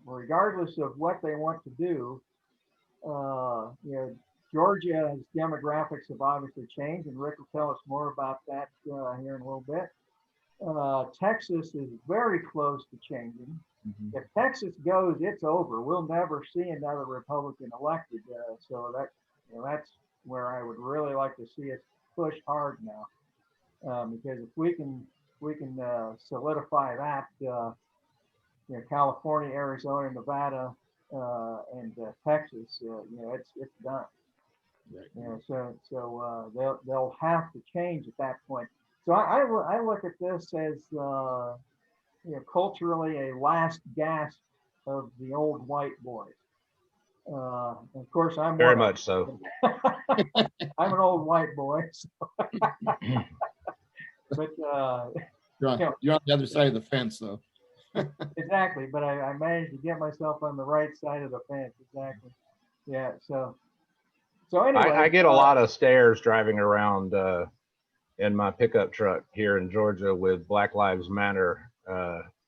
regardless of what they want to do, Georgia's demographics have obviously changed, and Rick will tell us more about that here in a little bit. Texas is very close to changing. Mm-hmm. If Texas goes, it's over. We'll never see another Republican elected. So that's where I would really like to see us push hard now, because if we can solidify that, California, Arizona, Nevada, and Texas, it's done. Right. So they'll have to change at that point. So I look at this as culturally a last gasp of the old white boys. Of course, I'm very much so. I'm an old white boy, so. But you're on the other side of the fence, though. Exactly, but I managed to get myself on the right side of the fence. Exactly. Yeah. So anyway, I get a lot of stares driving around in my pickup truck here in Georgia with Black Lives Matter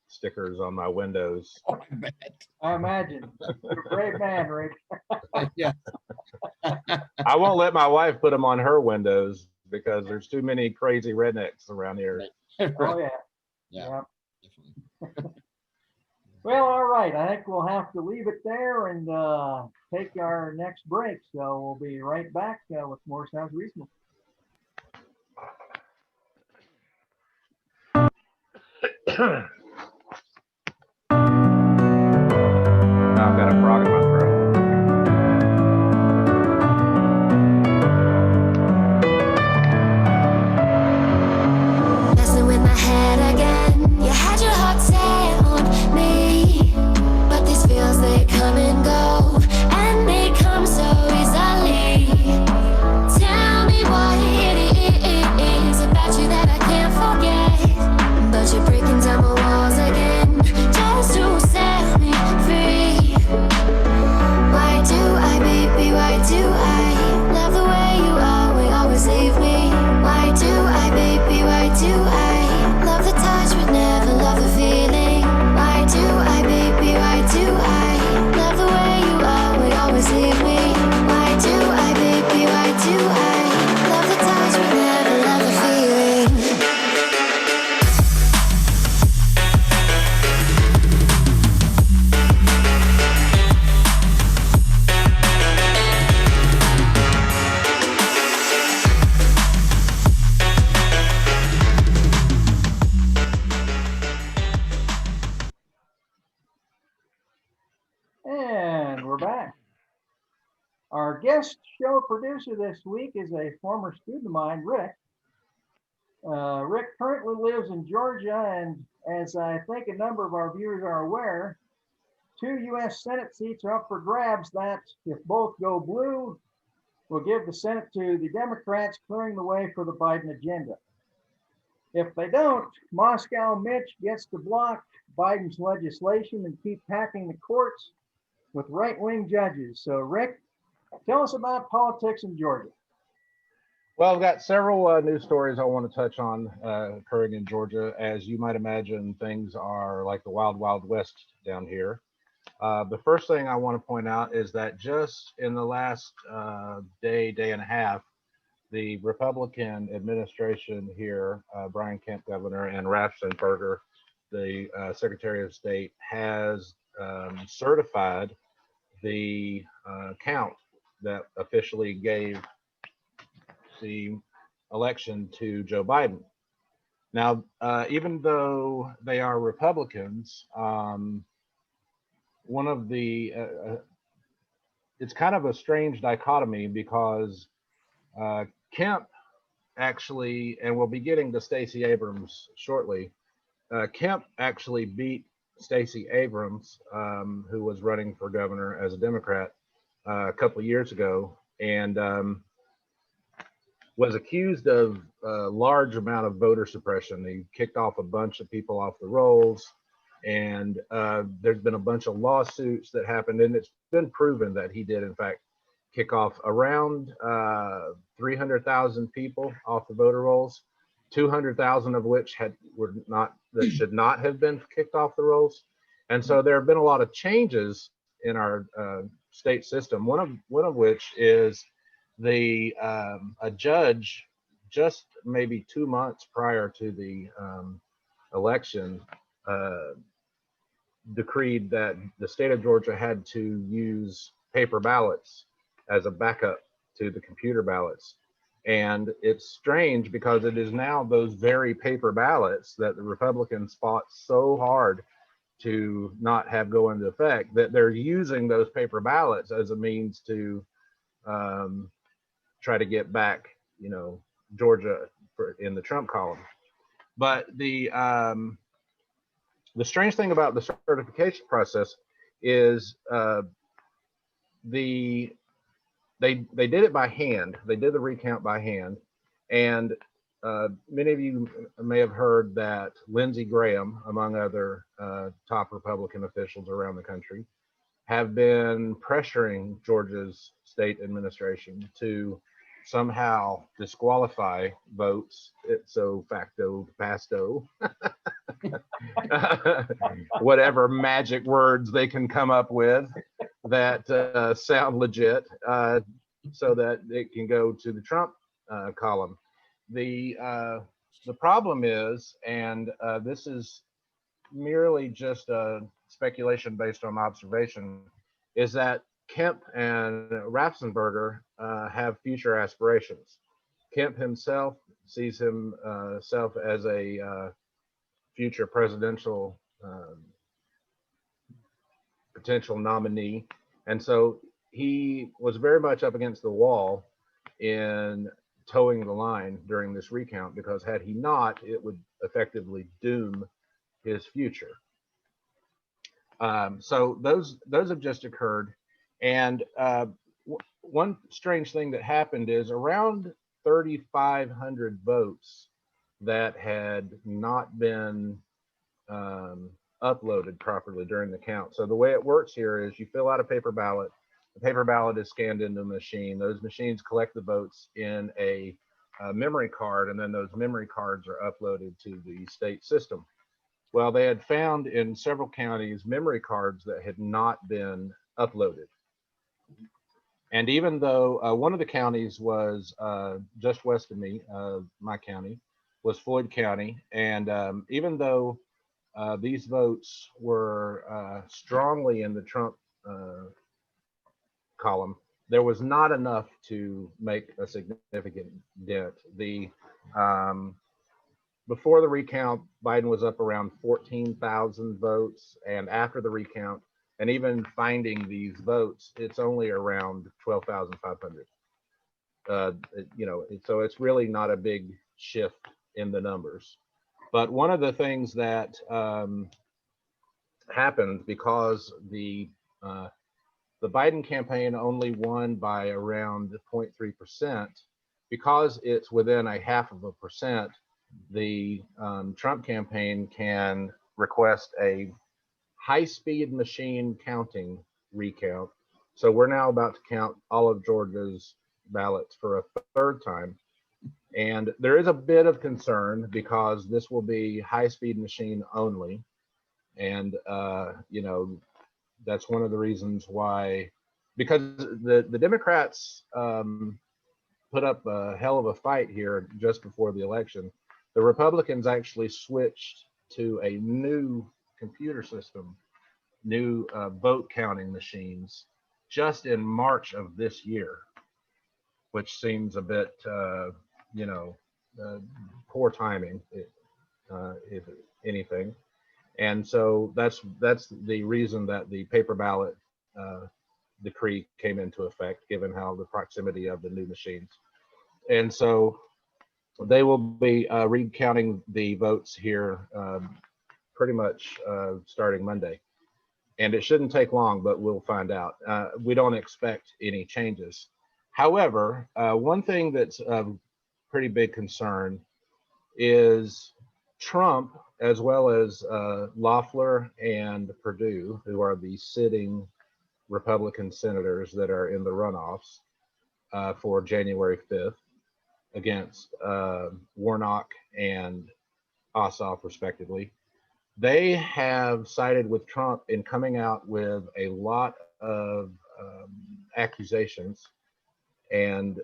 stickers on my windows. Oh, I bet. I imagine. You're a brave man, Rick. Yeah. I won't let my wife put them on her windows because there's too many crazy rednecks around here. Right. Oh yeah. Yeah. Well, all right. I think we'll have to leave it there and take our next break. So we'll be right back with more Sounds Reasonable. I've got a frog in my throat. Messing with my head again. You had your heart set on me, but these feels, they come and go, and they come so easily. Tell me what it is about you that I can't forget, but you're breaking down my walls again just to set me free. guest show producer this week is a former student of mine, Rick. Rick currently lives in Georgia, and as I think a number of our viewers are aware, 2 U.S. Senate seats are up for grabs that, if both go blue, will give the Senate to the Democrats, clearing the way for the Biden agenda. If they don't, Moscow Mitch gets to block Biden's legislation and keep packing the courts with right-wing judges. So, Rick, tell us about politics in Georgia. Well, I've got several news stories I want to touch on occurring in Georgia. As you might imagine, things are like the wild, wild west down here. The first thing I want to point out is that just in the last day and a half, the Republican administration here, Brian Kemp, governor, and Raffensperger, the Secretary of State, has certified the count that officially gave the election to Joe Biden. Now, even though they are Republicans, one of the it's kind of a strange dichotomy because Kemp actually, and we'll be getting to Stacey Abrams shortly, Kemp actually beat Stacey Abrams, who was running for governor as a Democrat a couple of years ago, and was accused of a large amount of voter suppression. He kicked off a bunch of people off the rolls, and there's been a bunch of lawsuits that happened, and it's been proven that he did, in fact, kick off around 300,000 people off the voter rolls, 200,000 of which should not have been kicked off the rolls. And so there have been a lot of changes in our state system. One of which is a judge just maybe 2 months prior to the election decreed that the state of Georgia had to use paper ballots as a backup to the computer ballots. And it's strange because it is now those very paper ballots that the Republicans fought so hard to not have go into effect, that they're using those paper ballots as a means to try to get back, Georgia in the Trump column. But the strange thing about the certification process is they did it by hand. They did the recount by hand, and many of you may have heard that Lindsey Graham, among other top Republican officials around the country, have been pressuring Georgia's state administration to somehow disqualify votes ipso facto pasto, whatever magic words they can come up with that sound legit, so that it can go to the Trump column. The problem is, and this is merely just a speculation based on observation, is that Kemp and Raffensperger have future aspirations. Kemp himself sees himself as a future presidential potential nominee, and so he was very much up against the wall in towing the line during this recount, because had he not, it would effectively doom his future. So those have just occurred. And one strange thing that happened is around 3,500 votes that had not been uploaded properly during the count. So the way it works here is you fill out a paper ballot. The paper ballot is scanned into a machine. Those machines collect the votes in a memory card, and then those memory cards are uploaded to the state system. Well, they had found in several counties memory cards that had not been uploaded. And even though one of the counties was just west of me, my county was Floyd County, and even though these votes were strongly in the Trump column, there was not enough to make a significant dent. Before the recount, Biden was up around 14,000 votes, and after the recount, And even finding these votes, it's only around 12,500. So it's really not a big shift in the numbers. But one of the things that happened, because the Biden campaign only won by around 0.3%, because it's within 0.5%, the Trump campaign can request a high-speed machine counting recount. So we're now about to count all of Georgia's ballots for a third time. And there is a bit of concern because this will be high-speed machine only. And, that's one of the reasons why, because the Democrats put up a hell of a fight here just before the election. The Republicans actually switched to a new computer system, new vote counting machines, just in March of this year, which seems a bit, poor timing, if anything. And so that's the reason that the paper ballot decree came into effect, given how the proximity of the new machines. And so they will be recounting the votes here pretty much starting Monday. And it shouldn't take long, but we'll find out. We don't expect any changes. However, one thing that's a pretty big concern is Trump, as well as Loeffler and Perdue, who are the sitting Republican senators that are in the runoffs for January 5th against Warnock and Ossoff, respectively. They have sided with Trump in coming out with a lot of accusations and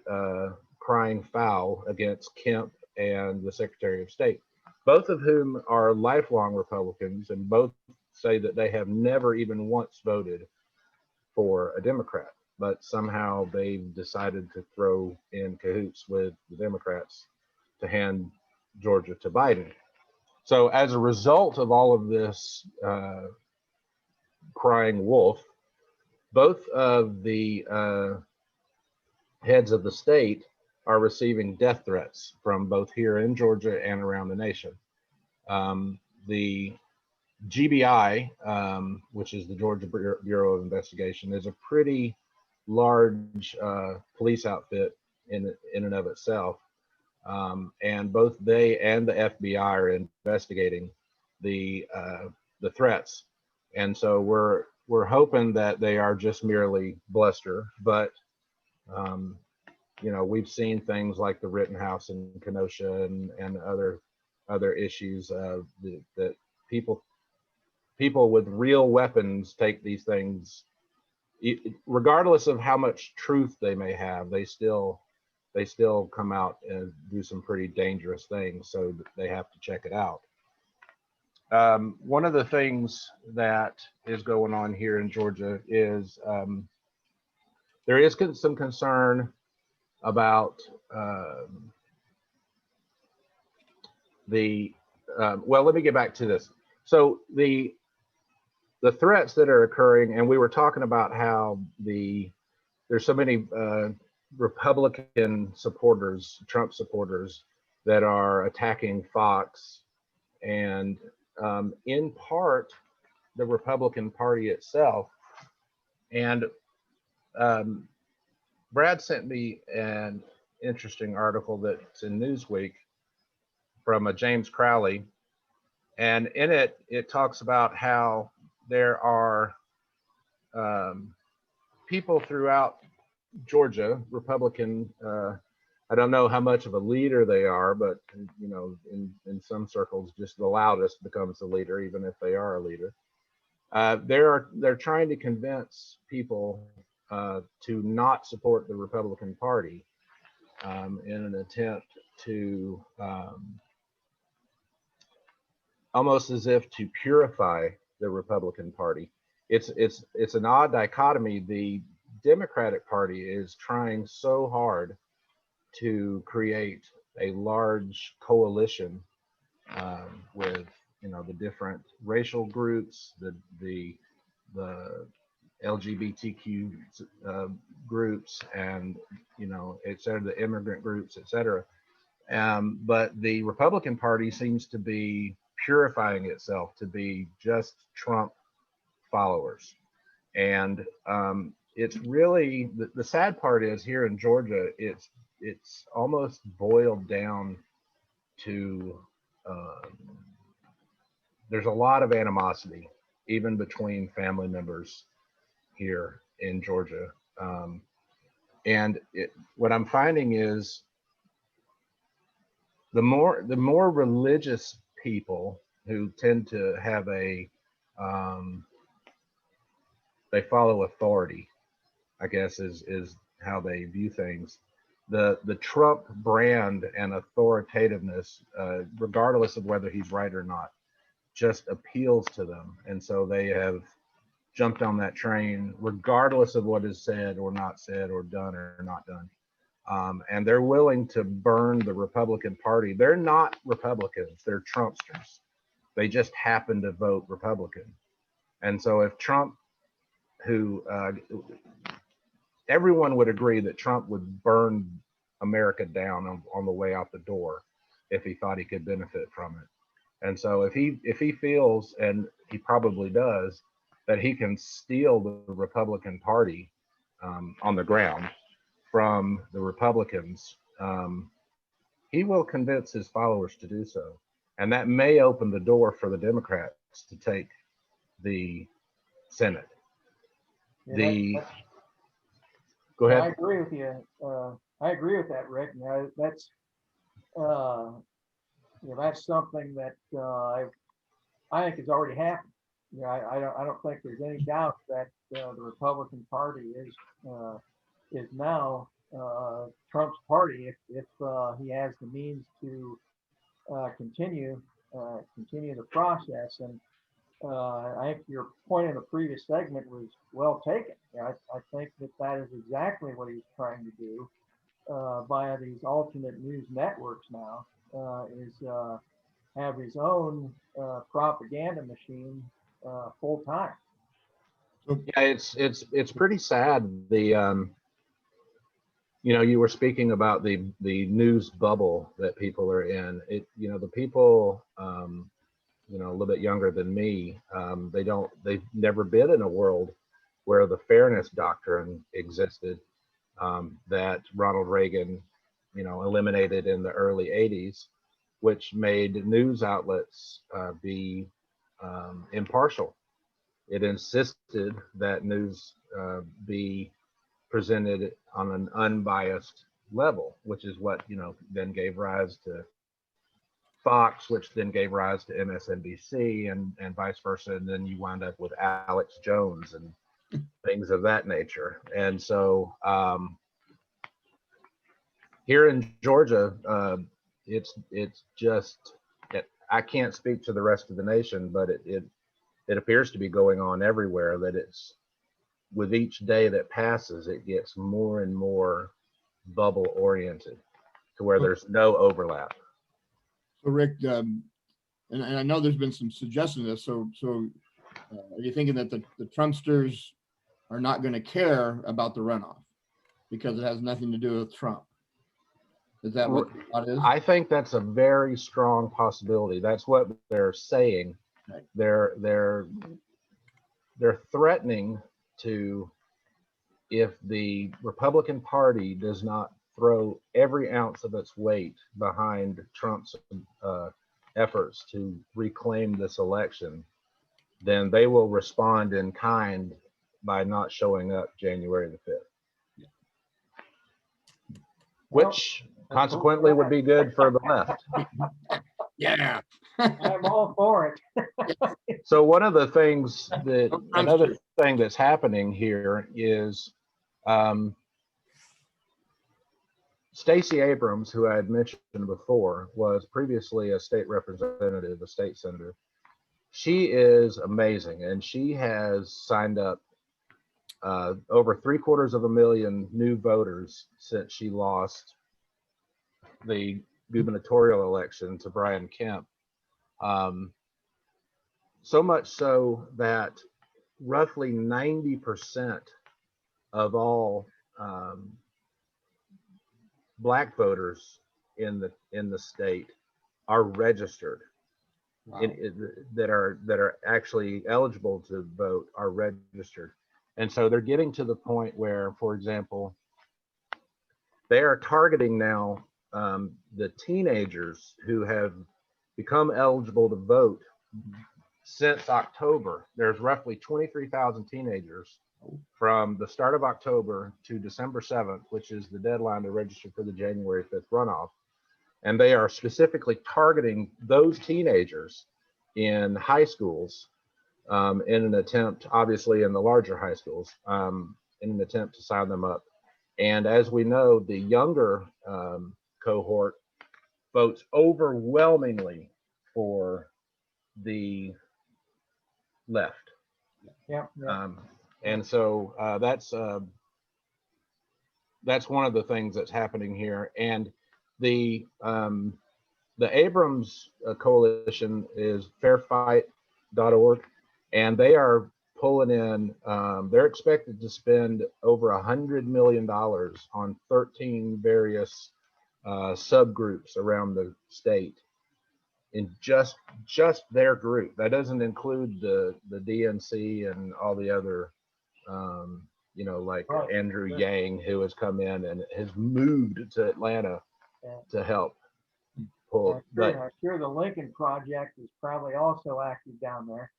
crying foul against Kemp and the Secretary of State, both of whom are lifelong Republicans, and both say that they have never even once voted for a Democrat, but somehow they've decided to throw in cahoots with the Democrats to hand Georgia to Biden. So as a result of all of this crying wolf, both of the heads of the state are receiving death threats from both here in Georgia and around the nation. The GBI, which is the Georgia Bureau of Investigation, is a pretty large police outfit in and of itself. And both they and the FBI are investigating the threats. And so we're hoping that they are just merely bluster, but we've seen things like the Rittenhouse in Kenosha and other issues that people with real weapons take these things, regardless of how much truth they may have, they still come out and do some pretty dangerous things. So they have to check it out. One of the things that is going on here in Georgia is there is some concern about well, let me get back to this. So the threats that are occurring, and we were talking about how there's so many Republican supporters, Trump supporters, that are attacking Fox, and in part the Republican Party itself. And Brad sent me an interesting article that's in Newsweek from a James Crowley, and in it talks about how there are people throughout Georgia, Republican, I don't know how much of a leader they are, but in some circles, just the loudest becomes the leader, even if they are a leader. They're trying to convince people to not support the Republican Party in an attempt to almost as if to purify the Republican Party. It's an odd dichotomy. The Democratic Party is trying so hard to create a large coalition with the different racial groups, the the LGBTQ groups, and et cetera, the immigrant groups, et cetera. But the Republican Party seems to be purifying itself to be just Trump followers. And it's really, the sad part is here in Georgia, it's almost boiled down to there's a lot of animosity, even between family members here in Georgia. And what I'm finding is the more religious people who tend to have they follow authority, I guess is how they view things. The Trump brand and authoritativeness, regardless of whether he's right or not, just appeals to them, and so they have jumped on that train, regardless of what is said or not said or done or not done. And they're willing to burn the Republican Party. They're not Republicans, they're Trumpsters. They just happen to vote Republican. And so if Trump, who everyone would agree that Trump would burn America down on the way out the door if he thought he could benefit from it. And so if he feels, and he probably does, that he can steal the Republican Party on the ground from the Republicans, he will convince his followers to do so. And that may open the door for the Democrats to take the Senate. Go ahead. I agree with you. I agree with that, Rick. That's that's something that I think has already happened. I don't think there's any doubt that the Republican Party is now Trump's party if he has the means to continue the process. And I think your point in the previous segment was well taken. I think that is exactly what he's trying to do via these alternate news networks now, is have his own propaganda machine full time. Yeah, it's pretty sad. You were speaking about the news bubble that people are in. The people a little bit younger than me, they've never been in a world where the fairness doctrine existed, that Ronald Reagan eliminated in the early 80s, which made news outlets be impartial. It insisted that news be presented on an unbiased level, which is what then gave rise to Fox, which then gave rise to MSNBC, and vice versa. And then you wind up with Alex Jones and things of that nature. And so here in Georgia, it's just, I can't speak to the rest of the nation, but it appears to be going on everywhere, that it's, with each day that passes, it gets more and more bubble oriented to where there's no overlap. So Rick, and I know there's been some suggestion of this. So are you thinking that the Trumpsters are not going to care about the runoff because it has nothing to do with Trump? Is that what that is? I think that's a very strong possibility. That's what they're saying. Right. They're threatening to, if the Republican Party does not throw every ounce of its weight behind Trump's efforts to reclaim this election, then they will respond in kind by not showing up January the 5th. Which consequently would be good for the left. Yeah. I'm all for it. So one of the things another thing that's happening here is Stacey Abrams, who I had mentioned before, was previously a state representative, a state senator. She is amazing, and she has signed up over 750,000 new voters since she lost the gubernatorial election to Brian Kemp. So much so that roughly 90% of all Black voters in the state are registered. Wow. That are actually eligible to vote are registered, and so they're getting to the point where, for example, they are targeting now the teenagers who have become eligible to vote since October. There's roughly 23,000 teenagers from the start of October to December 7th, which is the deadline to register for the January 5th runoff. And they are specifically targeting those teenagers in high schools in an attempt, obviously in the larger high schools, in an attempt to sign them up. And as we know, the younger cohort votes overwhelmingly for the left. Yeah. And so that's one of the things that's happening here. And the Abrams coalition is fairfight.org, and they are pulling in, they're expected to spend over $100 million on 13 various subgroups around the state in just their group. That doesn't include the DNC and all the other, like Andrew Yang, who has come in and has moved to Atlanta to help pull. I'm sure the Lincoln Project is probably also active down there.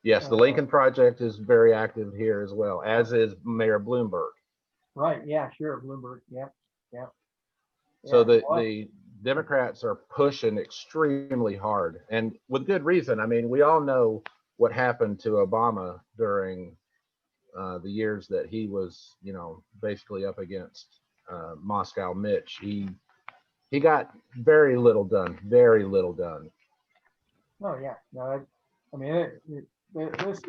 Yes, the Lincoln Project is very active here as well, as is Mayor Bloomberg. Right. Yeah, sure. Bloomberg. Yep. So the Democrats are pushing extremely hard, and with good reason. I mean, we all know what happened to Obama during the years that he was, basically up against Moscow Mitch. He got very little done. Very little done. Oh yeah. No, I mean, this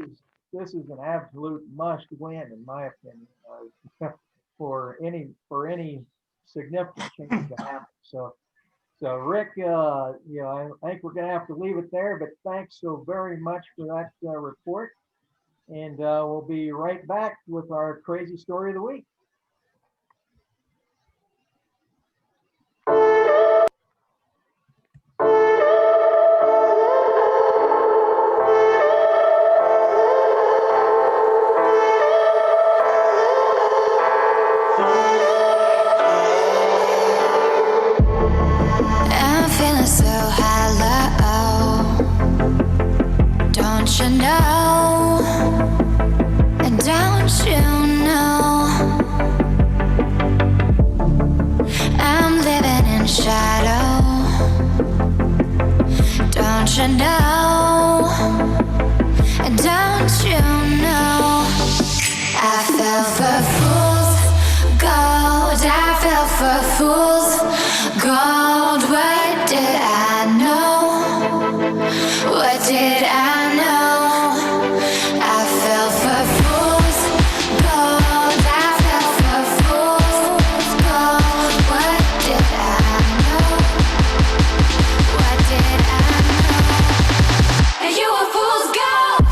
is an absolute must win, in my opinion, for any significant change to happen. So Rick, I think we're going to have to leave it there, but thanks so very much for that report. And we'll be right back with our crazy story of the week. I'm feeling so hollow, don't you know? And don't you know? I'm living in shadow, don't you know? And don't you know? I fell for fool's gold, I fell for fool's gold. What did I know? What did I know? I fell for fool's gold, I fell for fool's gold. What did I know? What did I know? And you were fool's gold.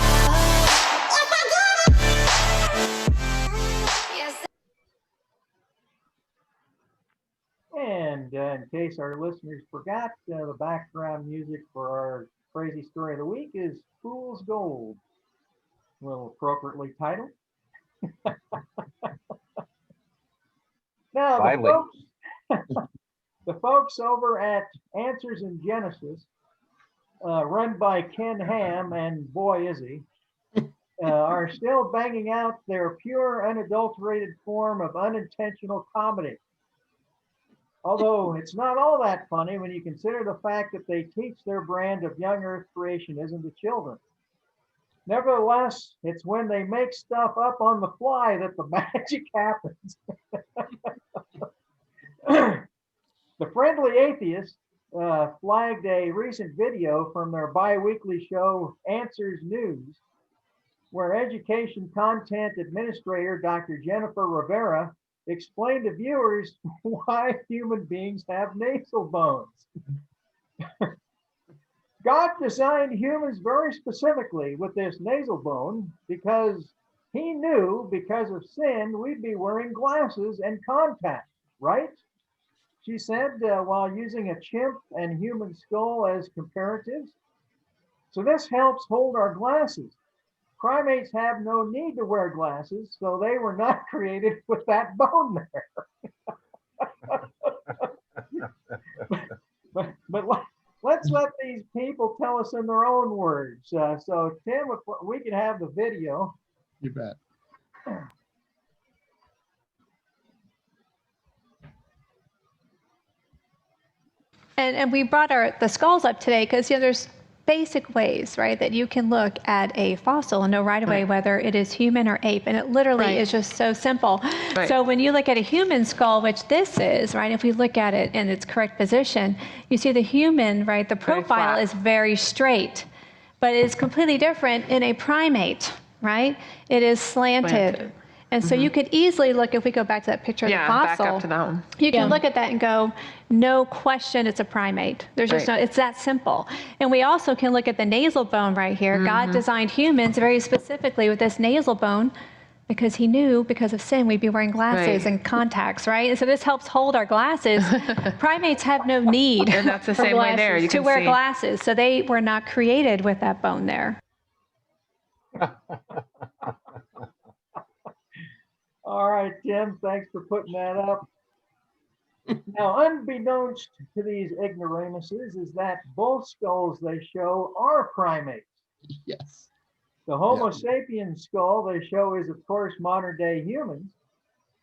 Oh my God. Yes. And in case our listeners forgot, the background music for our crazy story of the week is Fool's Gold, a little appropriately titled. Now, Finally. the folks over at Answers in Genesis, run by Ken Ham, and boy is he, are still banging out their pure, unadulterated form of unintentional comedy. Although it's not all that funny when you consider the fact that they teach their brand of young earth creationism to children. Nevertheless, it's when they make stuff up on the fly that the magic happens. The Friendly Atheist flagged a recent video from their bi-weekly show Answers News, where education content administrator Dr. Jennifer Rivera explained to viewers why human beings have nasal bones. God designed humans very specifically with this nasal bone because he knew because of sin we'd be wearing glasses and contacts, right? She said while using a chimp and human skull as comparatives. So this helps hold our glasses. Primates have no need to wear glasses, so they were not created with that bone there. but let's let these people tell us in their own words. So Tim, if we could have the video. You bet. And we brought the skulls up today because there's basic ways, right, that you can look at a fossil and know right away whether it is human or ape, and it literally is just so simple. So when you look at a human skull, which this is, right, if we look at it in its correct position, you see the human, right, the profile is very straight, but it is completely different in a primate, right? It is slanted. And so you could easily look, if we go back to that picture of the fossil, back up to that one. you can look at that and go, no question, it's a primate. There's just no, it's that simple. And we also can look at the nasal bone right here. God designed humans very specifically with this nasal bone because he knew because of sin we'd be wearing glasses and contacts, right? And so this helps hold our glasses. Primates have no need And that's the same way there. You to can wear see. glasses. So they were not created with that bone there. All right, Tim, thanks for putting that up. Now, unbeknownst to these ignoramuses is that both skulls they show are primates. Yes. The Homo sapiens skull they show is, of course, modern day humans.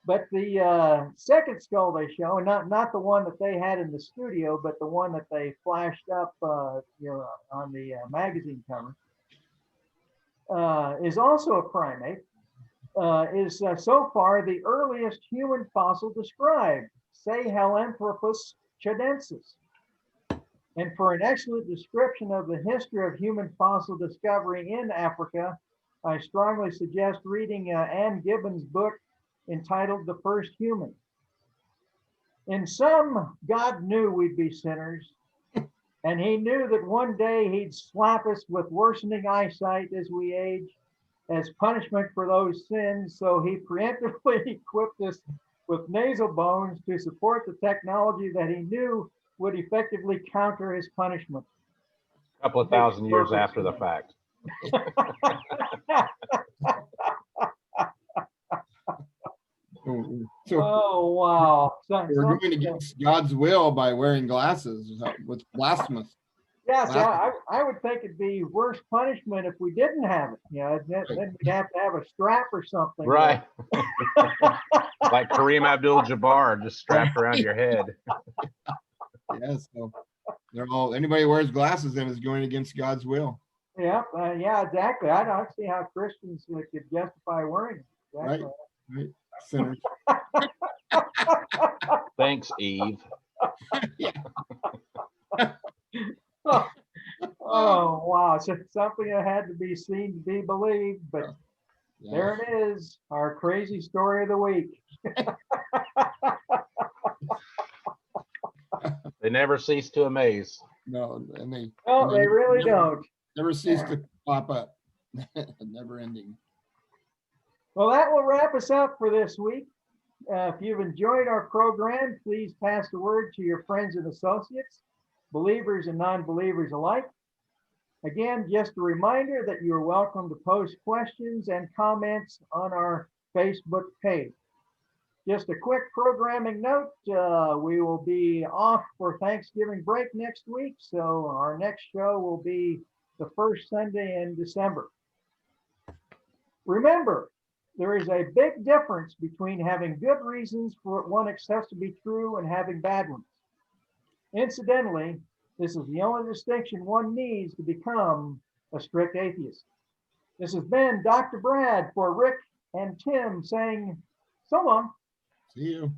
But the second skull they show, and not the one that they had in the studio, but the one that they flashed up on the magazine cover, is also a primate. Is so far the earliest human fossil described, Sahelanthropus chadensis. And for an excellent description of the history of human fossil discovery in Africa, I strongly suggest reading Ann Gibbons' book entitled The First Human. In sum, God knew we'd be sinners, and he knew that one day he'd slap us with worsening eyesight as we age, as punishment for those sins, so he preemptively equipped us with nasal bones to support the technology that he knew would effectively counter his punishment. A couple of thousand years after the fact. So Oh, wow. we're going against God's will by wearing glasses with blasphemous. Yes, I would think it'd be worse punishment if we didn't have it. Then we'd have to have a strap or something. Right. Like Kareem Abdul-Jabbar, just strapped around your head. Yes. So anybody who wears glasses then is going against God's will. Yeah, exactly. I don't see how Christians could justify wearing it. Exactly. Right. Sinners. Thanks, Eve. Oh, wow. So something that had to be seen to be believed, but there it is, our crazy story of the week. They never cease to amaze. No, and they really don't. Never cease to pop up. Never ending. Well, that will wrap us up for this week. If you've enjoyed our program, please pass the word to your friends and associates, believers and non-believers alike. Again, just a reminder that you are welcome to post questions and comments on our Facebook page. Just a quick programming note, we will be off for Thanksgiving break next week, so our next show will be the first Sunday in December. Remember, there is a big difference between having good reasons for what one accepts to be true and having bad ones. Incidentally, this is the only distinction one needs to become a strict atheist. This has been Dr. Brad for Rick and Tim saying so long. See you.